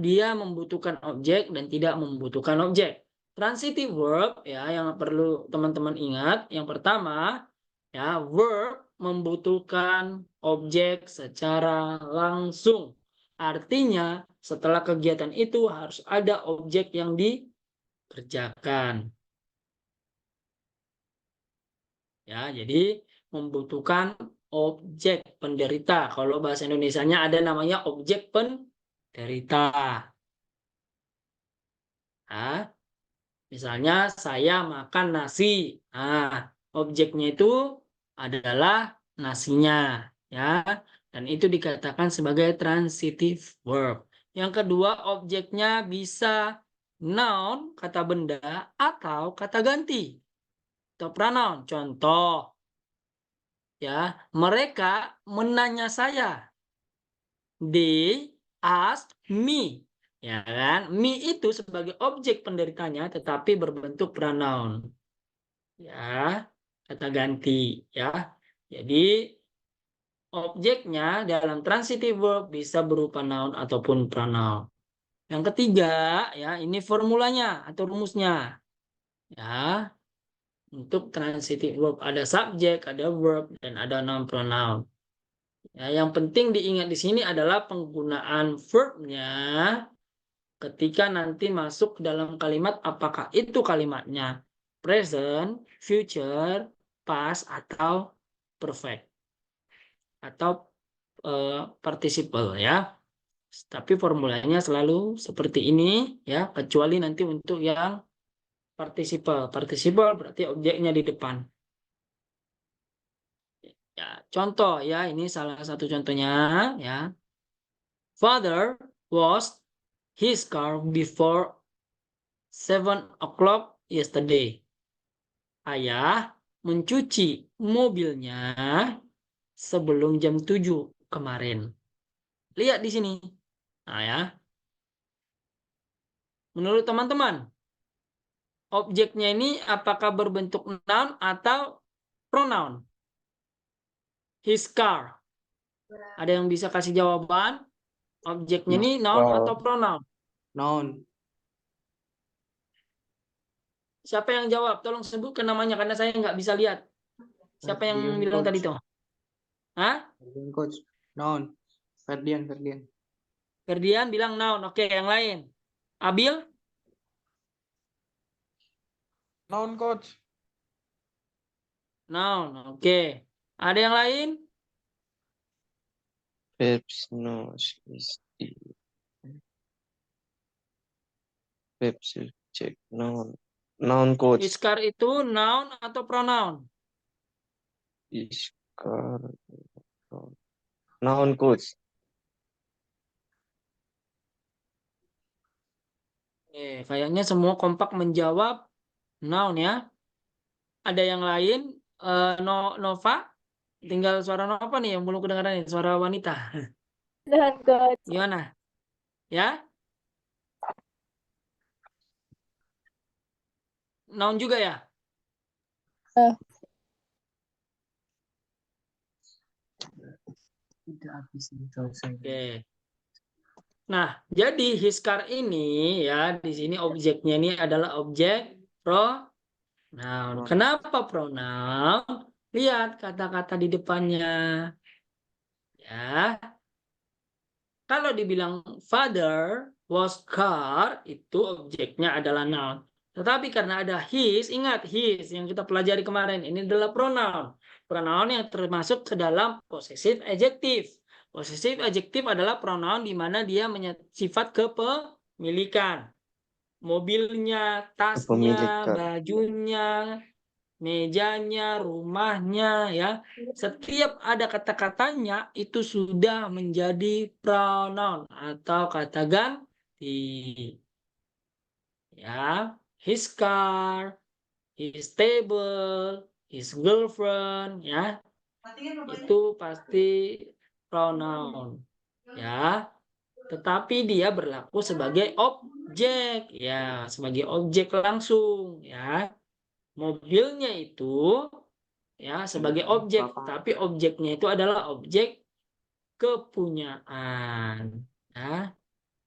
dia membutuhkan objek dan tidak membutuhkan objek. Transitive verb ya yang perlu teman-teman ingat, yang pertama ya verb membutuhkan objek secara langsung. Artinya, setelah kegiatan itu harus ada objek yang dikerjakan. Ya, jadi membutuhkan objek penderita. Kalau bahasa Indonesianya ada namanya objek penderita. Nah, misalnya saya makan nasi. Nah, objeknya itu adalah nasinya, ya. Dan itu dikatakan sebagai transitive verb. Yang kedua, objeknya bisa noun, kata benda, atau kata ganti, atau pronoun. Contoh, ya, mereka menanya saya. They ask me. Ya kan? Me itu sebagai objek penderitanya tetapi berbentuk pronoun. Ya, kata ganti, ya. Jadi objeknya dalam transitive verb bisa berupa noun ataupun pronoun. Yang ketiga, ya, ini formulanya atau rumusnya. Ya. Untuk transitive verb ada subjek, ada verb, dan ada noun pronoun. Ya, yang penting diingat di sini adalah penggunaan verbnya ketika nanti masuk dalam kalimat, apakah itu kalimatnya present, future, past, atau perfect, atau participle, ya. Tapi formulanya selalu seperti ini, ya, kecuali nanti untuk yang participle. Participle berarti objeknya di depan. Ya, contoh, ya, ini salah satu contohnya, ya. Father washed his car before 7 o'clock yesterday. Ayah mencuci mobilnya sebelum jam 7 kemarin. Lihat di sini. Nah, ya. Menurut teman-teman, objeknya ini apakah berbentuk noun atau pronoun? His car. Ada yang bisa kasih jawaban? Objeknya ini noun atau pronoun? Noun. Siapa yang jawab? Tolong sebutkan namanya karena saya nggak bisa lihat. Siapa yang Ferdian, bilang Coach. tadi tuh? Hah? Ferdian, Coach. Noun. Ferdian. Ferdian bilang noun. Oke, yang lain. Abil? Noun, Coach. Noun. Oke. Ada yang lain? Verbs no subject. Verbs subject noun. Noun coach. Iskar itu noun atau pronoun? Iskar. Noun coach. Kayaknya semua kompak menjawab noun, ya. Ada yang lain? Nova? Tinggal suara Nova nih yang belum kedengaran nih, suara wanita. Dan Coach. Gimana? Ya? Noun juga ya? Tidak habis ini selesai. Oke. Nah, jadi his car ini, ya, di sini objeknya ini adalah objek pronoun. Kenapa pronoun? Lihat kata-kata di depannya. Ya. Kalau dibilang father was car, itu objeknya adalah noun. Tetapi karena ada his, ingat his yang kita pelajari kemarin, ini adalah pronoun. Pronoun yang termasuk ke dalam possessive adjective. Possessive adjective adalah pronoun di mana dia sifat kepemilikan. Mobilnya, tasnya, Kepemilikan. bajunya, mejanya, rumahnya, ya. Setiap ada kata-katanya itu sudah menjadi pronoun atau kata ganti. Ya, his car, his table, his girlfriend, ya. Itu pasti pronoun, ya. Tetapi dia berlaku sebagai objek, ya, sebagai objek langsung, ya. Mobilnya itu, ya, sebagai objek, tapi objeknya itu adalah objek kepunyaan, ya.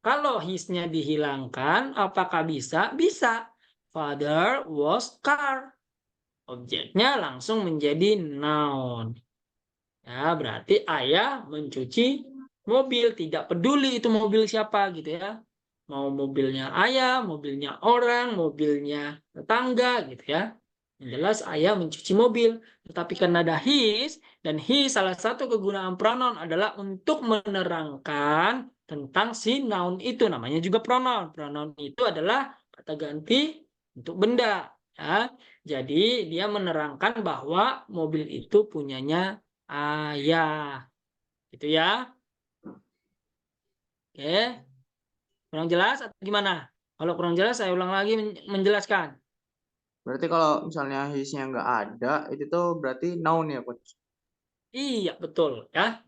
Kalau his-nya dihilangkan, apakah bisa? Bisa. Father was car. Objeknya langsung menjadi noun. Ya, berarti ayah mencuci mobil, tidak peduli itu mobil siapa gitu ya. Mau mobilnya ayah, mobilnya orang, mobilnya tetangga gitu ya. Yang jelas ayah mencuci mobil. Tetapi karena ada his, dan his salah satu kegunaan pronoun adalah untuk menerangkan tentang si noun itu. Namanya juga pronoun. Pronoun itu adalah kata ganti untuk benda. Ya. Jadi dia menerangkan bahwa mobil itu punyanya ayah. Gitu ya. Oke. Kurang jelas atau gimana? Kalau kurang jelas saya ulang lagi menjelaskan. Berarti kalau misalnya his-nya nggak ada, itu tuh berarti noun ya, Coach? Iya, betul ya.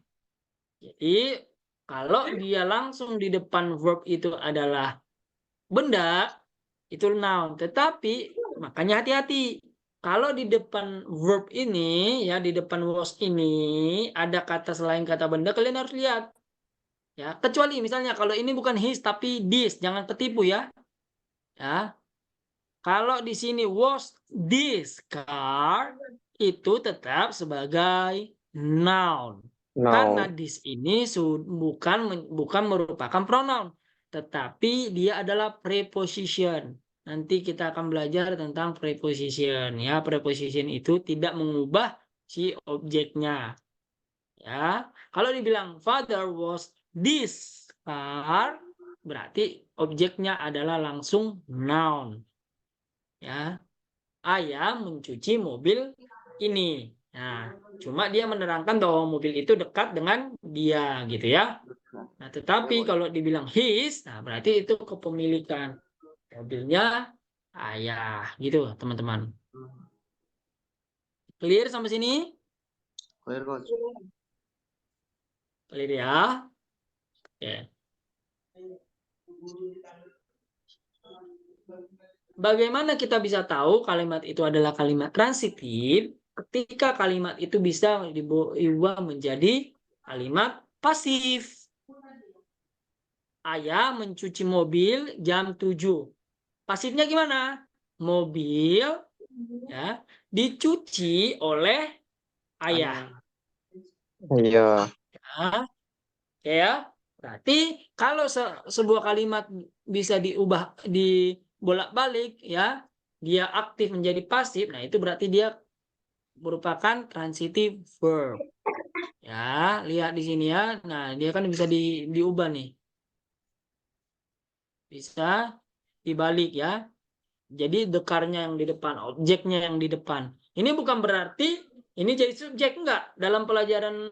Jadi kalau dia langsung di depan verb itu adalah benda, itu noun. Tetapi makanya hati-hati. Kalau di depan verb ini, ya di depan was ini ada kata selain kata benda, kalian harus lihat. Ya, kecuali misalnya kalau ini bukan his tapi this, jangan ketipu ya. Ya. Kalau di sini was this car, itu tetap sebagai noun. Karena this ini bukan merupakan pronoun, tetapi dia adalah preposition. Nanti kita akan belajar tentang preposition ya. Preposition itu tidak mengubah si objeknya. Ya, kalau dibilang father was this car, berarti objeknya adalah langsung noun. Ya, ayah mencuci mobil ini. Nah, cuma dia menerangkan bahwa mobil itu dekat dengan dia gitu ya. Nah, tetapi kalau dibilang his, nah berarti itu kepemilikan mobilnya ayah gitu, teman-teman. Clear sampai sini? Clear, Coach. Clear ya? Oke. Bagaimana kita bisa tahu kalimat itu adalah kalimat transitif ketika kalimat itu bisa diubah menjadi kalimat pasif. Ayah mencuci mobil jam 7. Pasifnya gimana? Mobil ya dicuci oleh ayah. Iya. Ya, berarti kalau sebuah kalimat bisa diubah dibolak-balik ya, dia aktif menjadi pasif, nah itu berarti dia merupakan transitive verb. Ya, lihat di sini ya. Nah, dia kan bisa diubah nih. Bisa dibalik ya. Jadi dekarnya yang di depan, objeknya yang di depan. Ini bukan berarti ini jadi subjek, enggak. Dalam pelajaran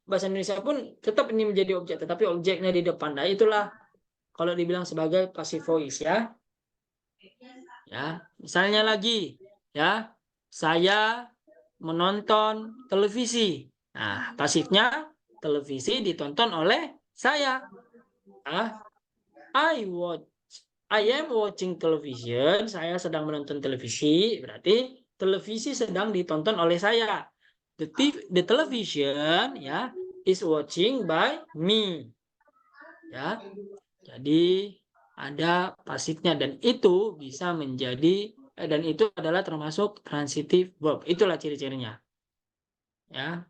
bahasa Indonesia pun tetap ini menjadi objek, tetapi objeknya di depan. Nah, itulah kalau dibilang sebagai passive voice ya. Ya, misalnya lagi ya, saya menonton televisi. Nah, pasifnya televisi ditonton oleh saya. I am watching television. Saya sedang menonton televisi. Berarti televisi sedang ditonton oleh saya. The television ya is watching by me. Ya. Jadi ada pasifnya dan itu bisa menjadi dan itu adalah termasuk transitive verb. Itulah ciri-cirinya. Ya.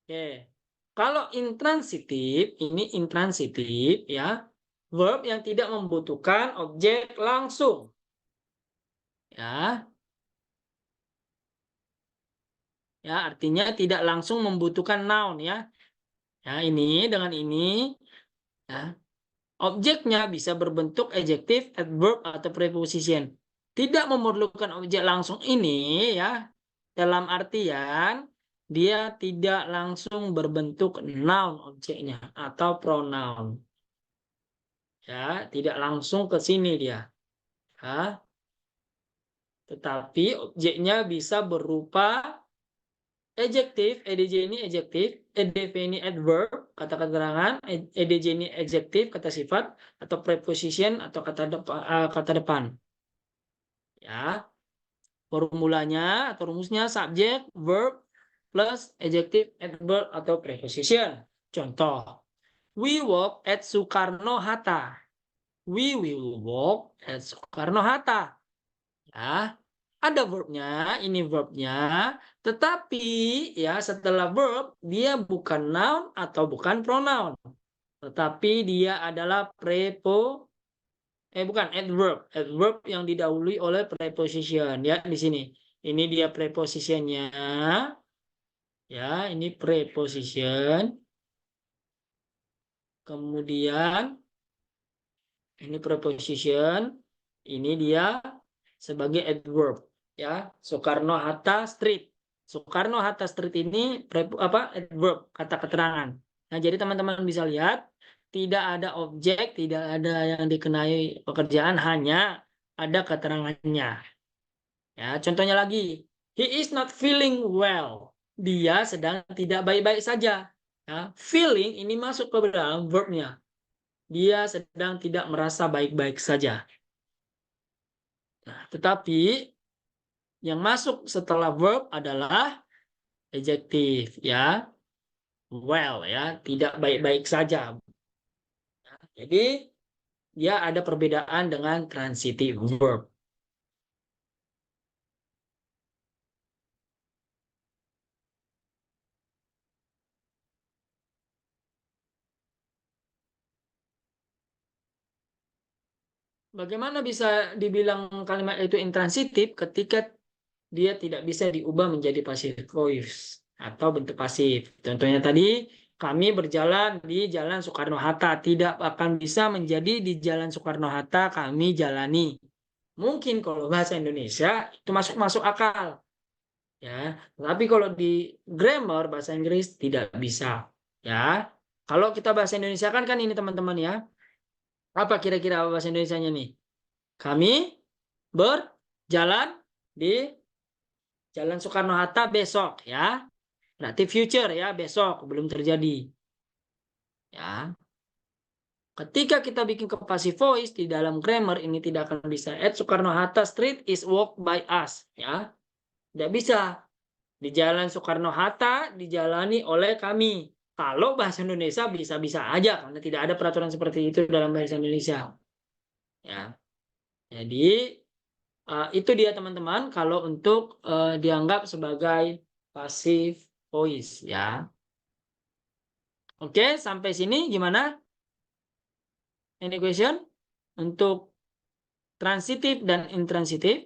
Oke. Kalau intransitif, ini intransitif ya. Verb yang tidak membutuhkan objek langsung. Ya. Ya, artinya tidak langsung membutuhkan noun ya. Ya, ini dengan ini ya. Objeknya bisa berbentuk adjektif, adverb atau preposition. Tidak memerlukan objek langsung ini ya. Dalam artian dia tidak langsung berbentuk noun objeknya atau pronoun. Ya, tidak langsung ke sini dia. Ya. Tetapi objeknya bisa berupa adjektif, EDJ ini adjektif, EDV ini adverb, kata keterangan, EDJ ini adjektif, kata sifat, atau preposition atau kata depan. Ya. Formulanya atau rumusnya subjek, verb, plus adjective, adverb, atau preposition. Contoh, we walk at Soekarno-Hatta. We will walk at Soekarno-Hatta. Ya, ada verbnya, ini verbnya, tetapi ya setelah verb dia bukan noun atau bukan pronoun, tetapi dia adalah bukan adverb, adverb yang didahului oleh preposition ya di sini. Ini dia prepositionnya, ya ini preposition. Kemudian ini preposition, ini dia sebagai adverb ya. Soekarno-Hatta Street. Soekarno-Hatta Street ini adverb, kata keterangan. Nah, jadi teman-teman bisa lihat tidak ada objek, tidak ada yang dikenai pekerjaan, hanya ada keterangannya. Ya, contohnya lagi, he is not feeling well. Dia sedang tidak baik-baik saja. Ya, feeling ini masuk ke dalam verbnya. Dia sedang tidak merasa baik-baik saja. Nah, tetapi yang masuk setelah verb adalah adjektif ya. Well ya, tidak baik-baik saja. Nah, jadi dia ada perbedaan dengan transitive verb. Bagaimana bisa dibilang kalimat itu intransitif ketika dia tidak bisa diubah menjadi passive voice atau bentuk pasif. Contohnya tadi, kami berjalan di Jalan Soekarno-Hatta, tidak akan bisa menjadi di Jalan Soekarno-Hatta kami jalani. Mungkin kalau bahasa Indonesia itu masuk akal. Ya, tapi kalau di grammar bahasa Inggris tidak bisa. Ya. Kalau kita bahasa Indonesia kan ini teman-teman ya. Apa kira-kira bahasa Indonesianya nih? Kami berjalan di Jalan Soekarno-Hatta besok ya. Berarti future ya, besok belum terjadi. Ya. Ketika kita bikin ke passive voice di dalam grammar ini tidak akan bisa. At Soekarno-Hatta Street is walked by us ya. Tidak bisa. Di Jalan Soekarno-Hatta dijalani oleh kami. Kalau bahasa Indonesia bisa-bisa aja karena tidak ada peraturan seperti itu dalam bahasa Indonesia. Ya. Jadi itu dia teman-teman kalau untuk dianggap sebagai passive voice ya. Oke, sampai sini gimana? Any question? Untuk transitif dan intransitif.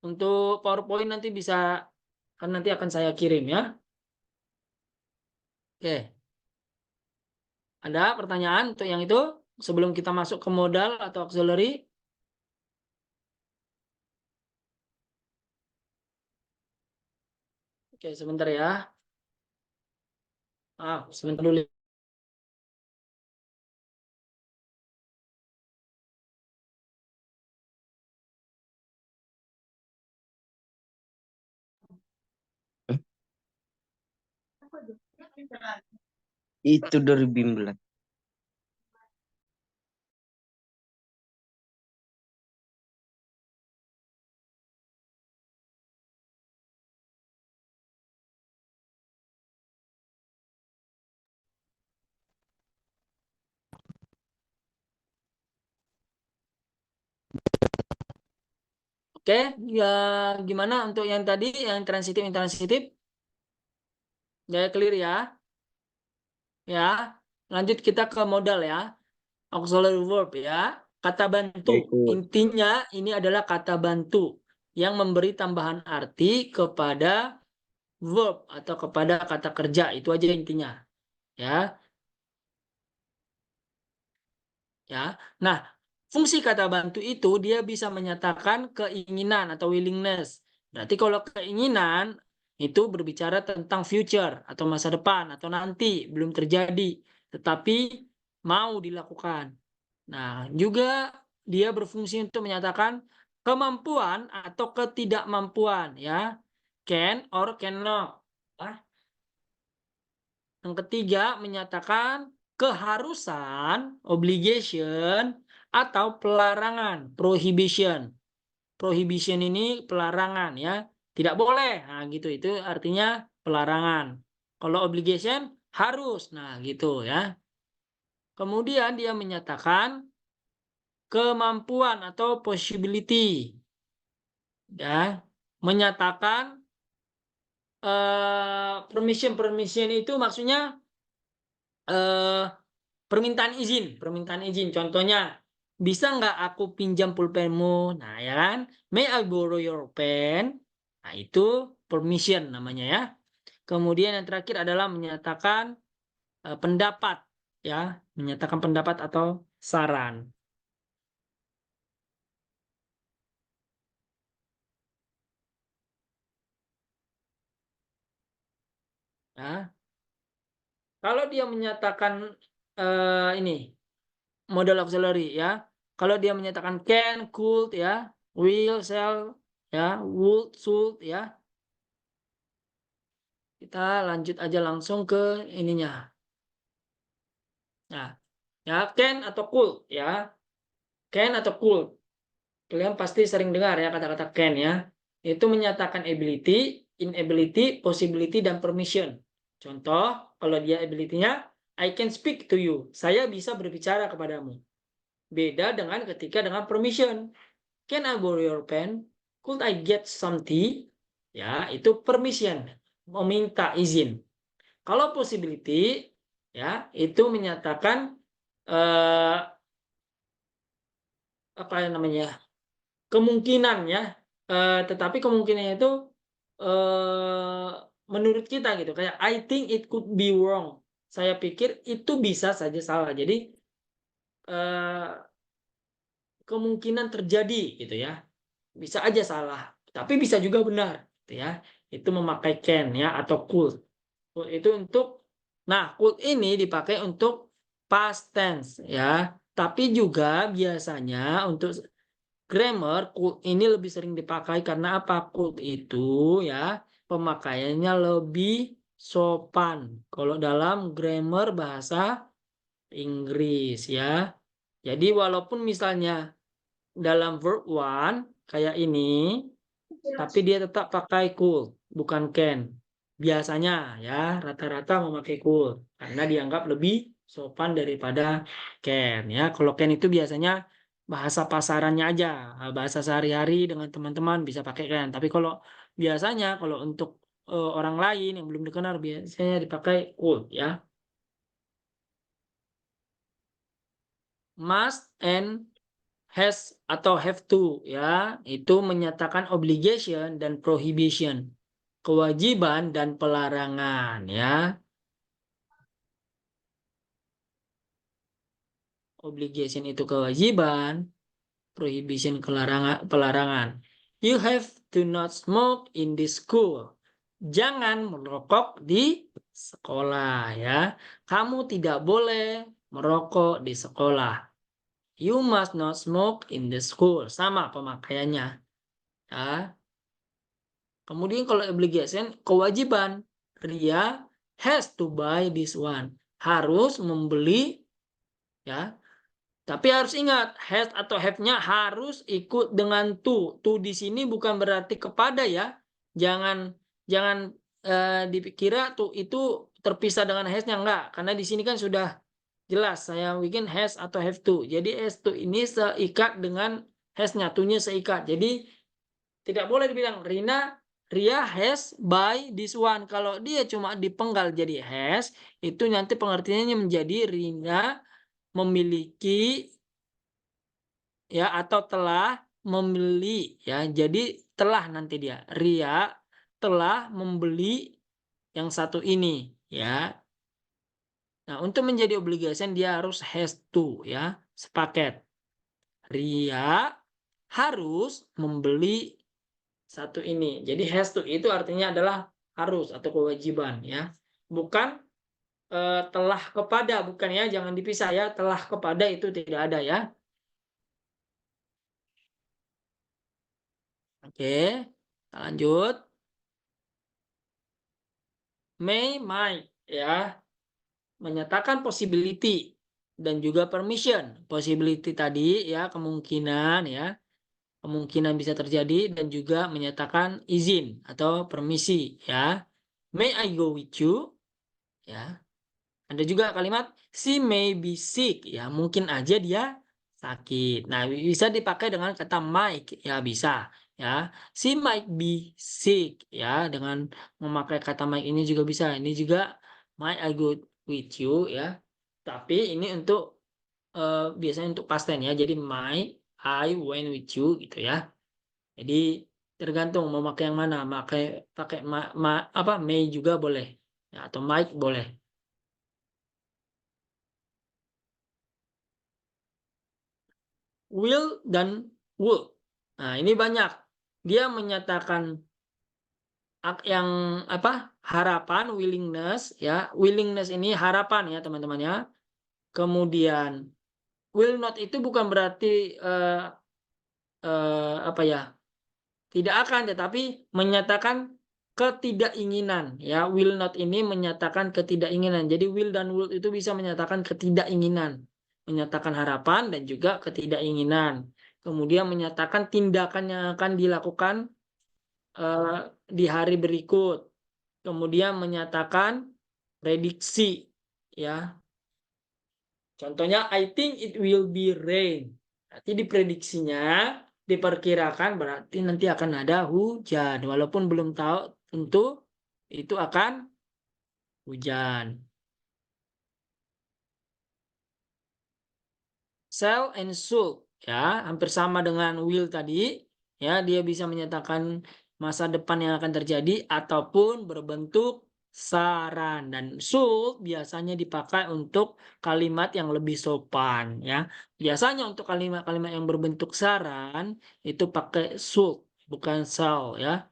Untuk PowerPoint nanti bisa, kan nanti akan saya kirim ya. Oke. Ada pertanyaan untuk yang itu sebelum kita masuk ke modal atau auxiliary? Oke, sebentar ya. Sebentar dulu. Itu dari bimbel. Oke, ya gimana untuk yang tadi yang transitif intransitif? Ya clear ya. Ya, lanjut kita ke modal ya. Auxiliary verb ya. Kata bantu. Intinya ini adalah kata bantu yang memberi tambahan arti kepada verb atau kepada kata kerja. Itu aja intinya. Ya. Ya. Nah, fungsi kata bantu itu dia bisa menyatakan keinginan atau willingness. Berarti kalau keinginan itu berbicara tentang future atau masa depan atau nanti belum terjadi, tetapi mau dilakukan. Nah, juga dia berfungsi untuk menyatakan kemampuan atau ketidakmampuan ya. Can or cannot. Yang ketiga menyatakan keharusan, obligation, atau pelarangan, prohibition. Prohibition ini pelarangan ya, tidak boleh. Nah, gitu itu artinya pelarangan. Kalau obligation harus. Nah, gitu ya. Kemudian dia menyatakan kemampuan atau possibility. Ya, menyatakan permission itu maksudnya permintaan izin. Contohnya, bisa nggak aku pinjam pulpenmu? Nah, ya kan? May I borrow your pen? Nah, itu permission namanya ya. Kemudian yang terakhir adalah menyatakan pendapat, ya, menyatakan pendapat atau saran. Ya. Kalau dia menyatakan ini modal auxiliary ya. Kalau dia menyatakan can, could ya, will, shall ya, would, should ya. Kita lanjut aja langsung ke ininya. Nah, ya can atau could ya. Can atau could. Kalian pasti sering dengar ya kata-kata can ya. Itu menyatakan ability, inability, possibility dan permission. Contoh, kalau dia ability-nya I can speak to you. Saya bisa berbicara kepadamu. Beda dengan ketika dengan permission. Can I borrow your pen? Could I get some tea? Ya, itu permission, meminta izin. Kalau possibility, ya, itu menyatakan apa namanya? Kemungkinan ya. Tetapi kemungkinannya itu menurut kita gitu. Kayak I think it could be wrong. Saya pikir itu bisa saja salah. Jadi kemungkinan terjadi gitu ya. Bisa aja salah, tapi bisa juga benar gitu ya. Itu memakai can ya atau could. Could itu untuk could ini dipakai untuk past tense ya. Tapi juga biasanya untuk grammar could ini lebih sering dipakai karena apa? Could itu ya pemakaiannya lebih sopan kalau dalam grammar bahasa Inggris ya. Jadi walaupun misalnya dalam verb one kayak ini, tapi dia tetap pakai could, bukan can. Biasanya ya rata-rata memakai could karena dianggap lebih sopan daripada can ya. Kalau can itu biasanya bahasa pasarannya aja, bahasa sehari-hari dengan teman-teman bisa pakai can. Tapi kalau biasanya kalau untuk orang lain yang belum dikenal biasanya dipakai could ya. Must and has atau have to ya, itu menyatakan obligation dan prohibition, kewajiban dan pelarangan ya. Obligation itu kewajiban, prohibition pelarangan. You have to not smoke in the school. Jangan merokok di sekolah ya. Kamu tidak boleh merokok di sekolah. You must not smoke in the school. Sama pemakaiannya. Ya. Kemudian kalau obligation, kewajiban. Ria has to buy this one. Harus membeli. Ya. Tapi harus ingat, has atau have-nya harus ikut dengan to. To di sini bukan berarti kepada ya. Jangan dikira to itu terpisah dengan has-nya. Enggak. Karena di sini kan sudah jelas saya bikin has atau have to. Jadi has to ini seikat dengan has-nya, to-nya seikat. Jadi tidak boleh dibilang Ria has buy this one. Kalau dia cuma dipenggal jadi has, itu nanti pengertiannya menjadi Rina memiliki ya atau telah membeli ya. Jadi telah nanti dia. Ria telah membeli yang satu ini ya. Nah, untuk menjadi obligation dia harus has to ya, sepaket. Ria harus membeli satu ini. Jadi has to itu artinya adalah harus atau kewajiban ya. Bukan telah kepada, bukan ya, jangan dipisah ya. Telah kepada itu tidak ada ya. Oke, kita lanjut. May, might ya. Menyatakan possibility dan juga permission. Possibility tadi ya kemungkinan ya. Kemungkinan bisa terjadi dan juga menyatakan izin atau permisi ya. May I go with you? Ya. Ada juga kalimat she may be sick ya. Mungkin aja dia sakit. Nah, bisa dipakai dengan kata might, ya bisa. Ya, she might be sick. Ya, dengan memakai kata might ini juga bisa. Ini juga might I go with you, ya. Tapi ini untuk biasanya untuk past tense, ya. Jadi might I went with you gitu ya. Jadi tergantung mau pakai yang mana. Pakai may juga boleh, ya, atau might boleh. Will dan would. Nah, ini banyak. Dia menyatakan yang harapan, willingness, ya. Willingness ini harapan, ya, teman-teman, ya. Kemudian will not itu bukan berarti tidak akan, tetapi menyatakan ketidakinginan, ya. Will not ini menyatakan ketidakinginan. Jadi will dan would itu bisa menyatakan ketidakinginan, menyatakan harapan dan juga ketidakinginan. Kemudian menyatakan tindakan yang akan dilakukan di hari berikut. Kemudian menyatakan prediksi, ya. Contohnya, I think it will be rain. Nanti diprediksinya, diperkirakan berarti nanti akan ada hujan. Walaupun belum tahu tentu itu akan hujan. Shall and should, ya, hampir sama dengan will tadi. Ya, dia bisa menyatakan masa depan yang akan terjadi ataupun berbentuk saran, dan should biasanya dipakai untuk kalimat yang lebih sopan, ya. Biasanya untuk kalimat-kalimat yang berbentuk saran itu pakai should, bukan shall, ya.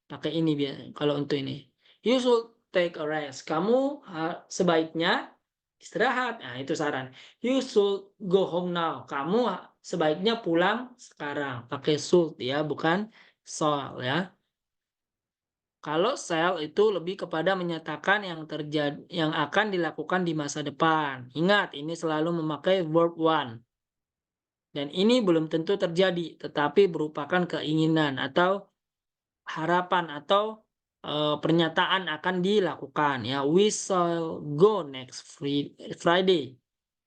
Pakai ini kalau untuk ini. You should take a rest. Kamu sebaiknya istirahat. Nah, itu saran. You should go home now. Kamu sebaiknya pulang sekarang. Pakai should, ya, bukan shall, ya. Kalau shall itu lebih kepada menyatakan yang terjadi, yang akan dilakukan di masa depan. Ingat, ini selalu memakai verb one. Dan ini belum tentu terjadi, tetapi merupakan keinginan atau harapan atau pernyataan akan dilakukan, ya. We shall go next Friday,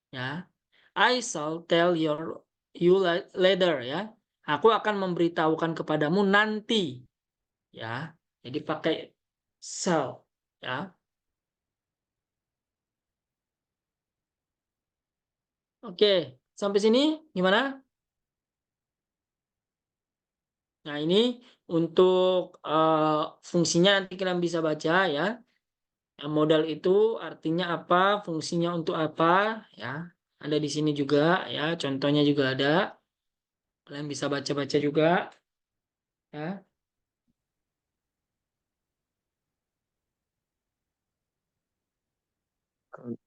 ya. I shall tell you later, ya. Aku akan memberitahukan kepadamu nanti, ya. Jadi pakai shall, ya. Oke, sampai sini gimana? Nah, ini untuk fungsinya nanti kalian bisa baca, ya. Modal itu artinya apa, fungsinya untuk apa, ya. Ada di sini juga, ya. Contohnya juga ada. Kalian bisa baca-baca juga, ya.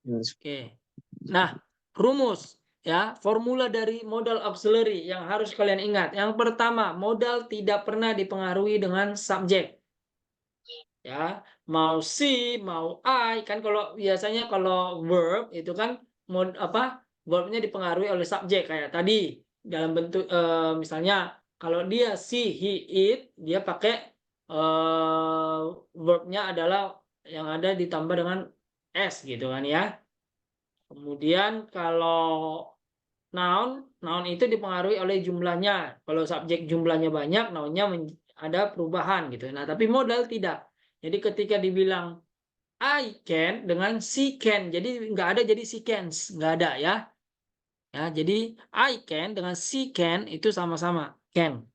Oke. Nah, rumus, ya, formula dari modal auxiliary yang harus kalian ingat. Yang pertama, modal tidak pernah dipengaruhi dengan subjek. Ya, mau si, mau I, kan kalau biasanya kalau verb itu kan verbnya dipengaruhi oleh subjek, kayak tadi dalam bentuk misalnya kalau dia si, he, it, dia pakai verbnya adalah yang ada ditambah dengan s gitu kan, ya. Kemudian kalau noun itu dipengaruhi oleh jumlahnya. Kalau subjek jumlahnya banyak, nounnya ada perubahan gitu. Nah, tapi modal tidak. Jadi ketika dibilang I can dengan she can, jadi nggak ada jadi she can, nggak ada, ya. Ya, jadi I can dengan she can itu sama-sama can.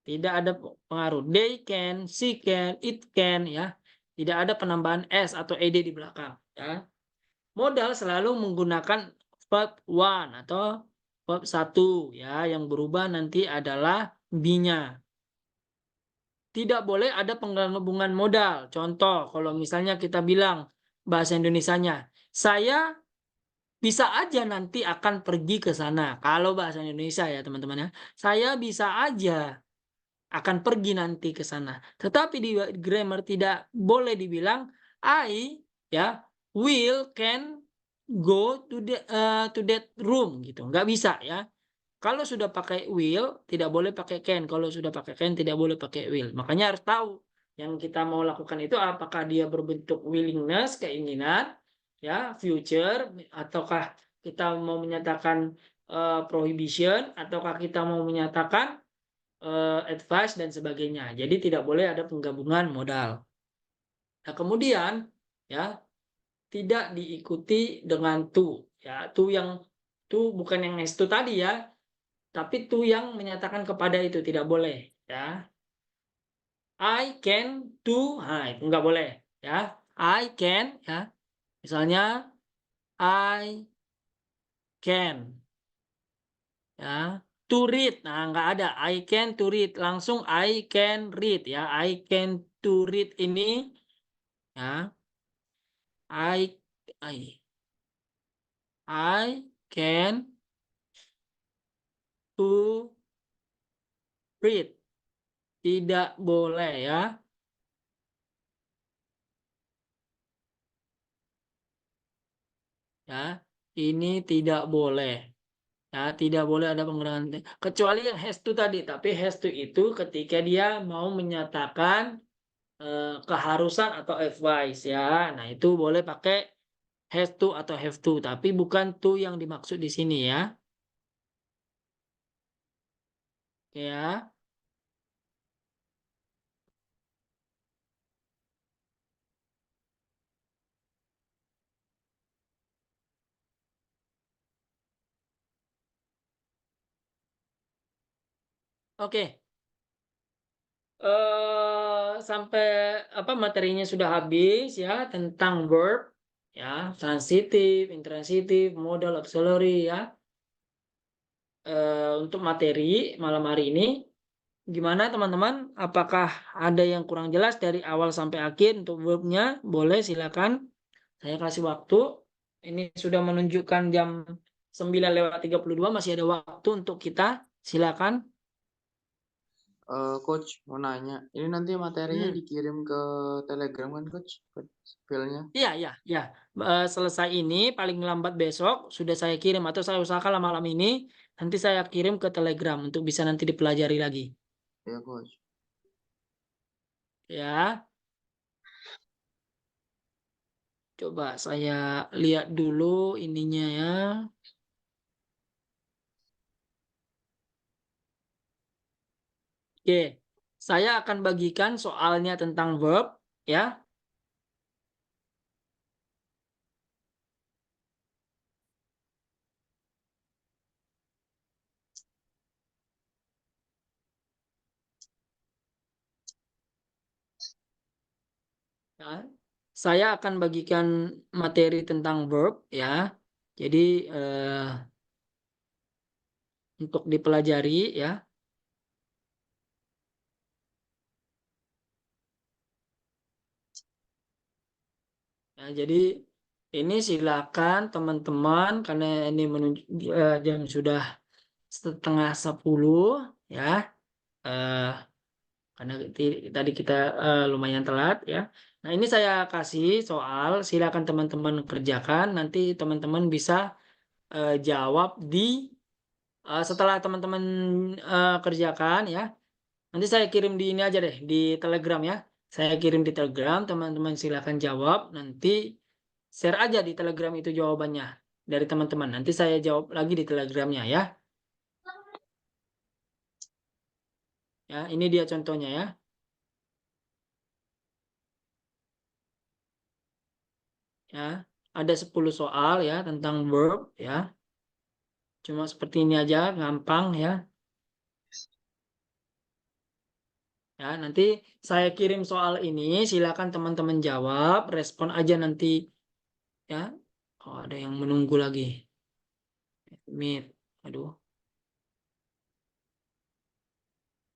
Tidak ada pengaruh. They can, she can, it can, ya. Tidak ada penambahan s atau ed di belakang, ya. Modal selalu menggunakan verb one atau verb 1, ya, yang berubah nanti adalah be-nya. Tidak boleh ada penggabungan modal. Contoh, kalau misalnya kita bilang bahasa Indonesianya, saya bisa aja nanti akan pergi ke sana. Kalau bahasa Indonesia, ya, teman-teman, ya. Saya bisa aja akan pergi nanti ke sana. Tetapi di grammar tidak boleh dibilang I, ya, can go to that room gitu. Nggak bisa, ya. Kalau sudah pakai will, tidak boleh pakai can. Kalau sudah pakai can, tidak boleh pakai will. Makanya harus tahu yang kita mau lakukan itu apakah dia berbentuk willingness, keinginan, ya, future, ataukah kita mau menyatakan prohibition ataukah kita mau menyatakan advice dan sebagainya. Jadi tidak boleh ada penggabungan modal. Nah, kemudian ya tidak diikuti dengan to, ya. To bukan yang has to tadi ya, tapi to yang menyatakan kepada itu tidak boleh ya. I can do, nah itu nggak boleh ya. I can ya. Misalnya I can ya. To read, nah nggak ada I can to read, langsung I can read ya. I can to read ini ya. I can to read, tidak boleh ya. Ya, ini tidak boleh. Ya, tidak boleh ada pengurangan kecuali yang has to tadi. Tapi has to itu ketika dia mau menyatakan keharusan atau advice ya. Nah, itu boleh pakai has to atau have to, tapi bukan to yang dimaksud di sini ya. Ya. Oke. Sampai apa materinya sudah habis ya tentang verb ya, transitif, intransitif, modal, auxiliary ya. Untuk materi malam hari ini gimana teman-teman? Apakah ada yang kurang jelas dari awal sampai akhir untuk verbnya? Boleh silakan. Saya kasih waktu. Ini sudah menunjukkan jam 9:32, masih ada waktu untuk kita. Silakan. Coach mau nanya, ini nanti materinya Hmm. dikirim ke Telegram kan coach? Filenya? Iya. Selesai ini paling lambat besok sudah saya kirim atau saya usahakan malam ini nanti saya kirim ke Telegram untuk bisa nanti dipelajari lagi. Ya coach. Ya. Coba saya lihat dulu ininya ya. Oke. Saya akan bagikan soalnya tentang verb ya. Ya. Saya akan bagikan materi tentang verb ya. Jadi untuk dipelajari ya. Ya, jadi ini silakan teman-teman karena ini menunjuk jam sudah 9:30 ya. Eh, karena tadi kita lumayan telat ya. Nah, ini saya kasih soal, silakan teman-teman kerjakan. Nanti teman-teman bisa jawab di setelah teman-teman kerjakan ya. Nanti saya kirim di ini aja deh, di Telegram ya. Saya kirim di Telegram, teman-teman silakan jawab. Nanti share aja di Telegram itu jawabannya dari teman-teman. Nanti saya jawab lagi di Telegramnya ya. Ya, ini dia contohnya ya. Ya, ada 10 soal ya tentang verb ya. Cuma seperti ini aja, gampang ya. Ya, nanti saya kirim soal ini, silakan teman-teman jawab, respon aja nanti ya. Oh, ada yang menunggu lagi. Meet. Aduh.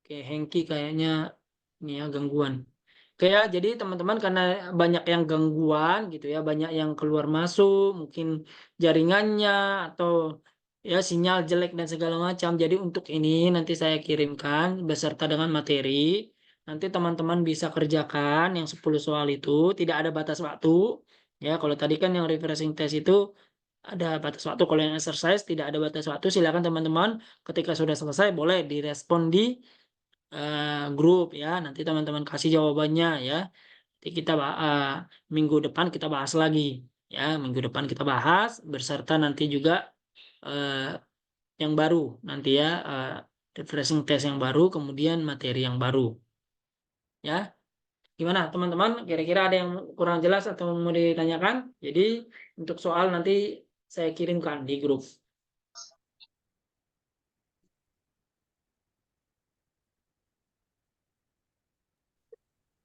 Oke, Hengki kayaknya ini ya gangguan. Oke ya, jadi teman-teman karena banyak yang gangguan gitu ya, banyak yang keluar masuk, mungkin jaringannya atau ya sinyal jelek dan segala macam. Jadi untuk ini nanti saya kirimkan beserta dengan materi. Nanti teman-teman bisa kerjakan yang 10 soal itu, tidak ada batas waktu. Ya, kalau tadi kan yang refreshing test itu ada batas waktu, kalau yang exercise tidak ada batas waktu. Silakan teman-teman ketika sudah selesai boleh direspon di grup ya. Nanti teman-teman kasih jawabannya ya. Nanti kita minggu depan kita bahas lagi ya. Minggu depan kita bahas beserta nanti juga yang baru nanti ya, refreshing test yang baru, kemudian materi yang baru. Ya, gimana teman-teman? Kira-kira ada yang kurang jelas atau mau ditanyakan? Jadi untuk soal nanti saya kirimkan di grup.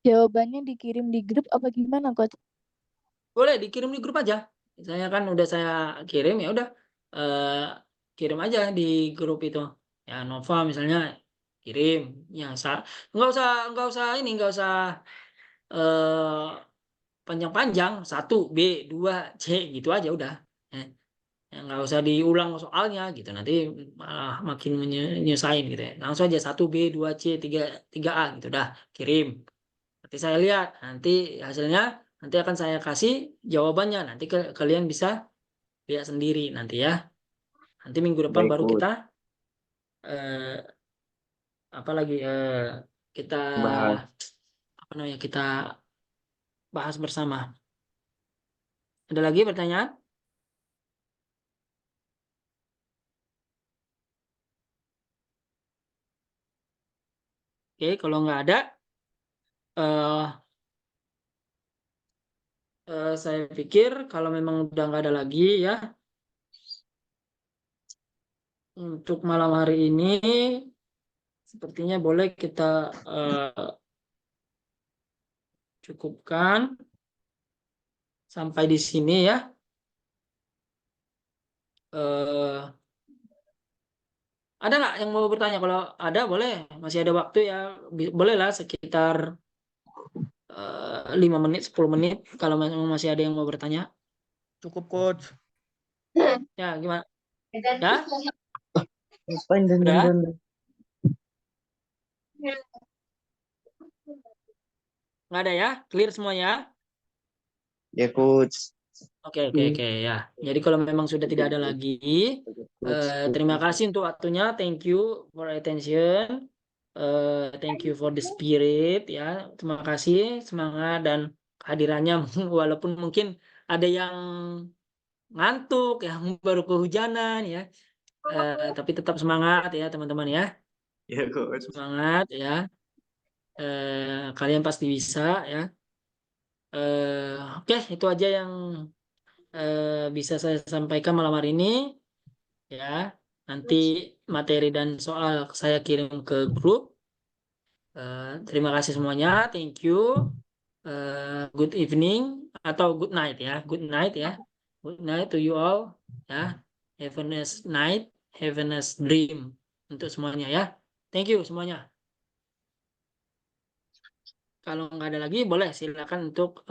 Jawabannya dikirim di grup apa gimana, Coach? Boleh dikirim di grup aja. Saya kan udah saya kirim, ya udah eh, kirim aja di grup itu. Ya Nova misalnya kirim. Ya nggak usah ini, nggak usah eh, panjang-panjang. 1 B 2 C gitu aja udah. Ya, nggak usah diulang soalnya gitu. Nanti malah makin nyusahin gitu ya. Langsung aja 1 B 2 C 3 A gitu dah kirim. Nanti saya lihat, nanti hasilnya nanti akan saya kasih jawabannya. Nanti kalian bisa lihat sendiri nanti ya. Nanti minggu depan Baik, baru Coach. kita eh, apa lagi kita Bahas. apa namanya, kita bahas bersama. Ada lagi pertanyaan? Oke, kalau nggak ada, eh, saya pikir kalau memang udah nggak ada lagi ya, untuk malam hari ini sepertinya boleh kita cukupkan sampai di sini ya. Eh, ada nggak yang mau bertanya? Kalau ada boleh, masih ada waktu ya, boleh lah sekitar 5 menit, 10 menit kalau memang masih ada yang mau bertanya. Cukup, Coach. Ya, gimana? Ya, Ngapain dan udah? Nggak ada ya? Clear semuanya? Ya, Coach. Oke, ya. Jadi kalau memang sudah tidak ada lagi, terima kasih untuk waktunya. Thank you for attention. Thank you for the spirit ya. Terima kasih semangat dan kehadirannya walaupun mungkin ada yang ngantuk, yang baru kehujanan ya. Tapi tetap semangat ya teman-teman ya. Ya, Coach. Semangat ya. Kalian pasti bisa ya. Oke, itu aja yang bisa saya sampaikan malam hari ini ya. Nanti materi dan soal saya kirim ke grup. Terima kasih semuanya. Thank you. Good evening atau good night ya. Good night ya. Good night to you all ya. Have a nice night. Have a nice dream untuk semuanya ya. Thank you semuanya. Kalau nggak ada lagi boleh silakan untuk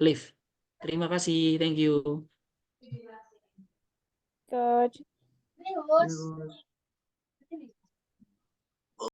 leave. Terima kasih. Thank you. Coach. Ya, Coach.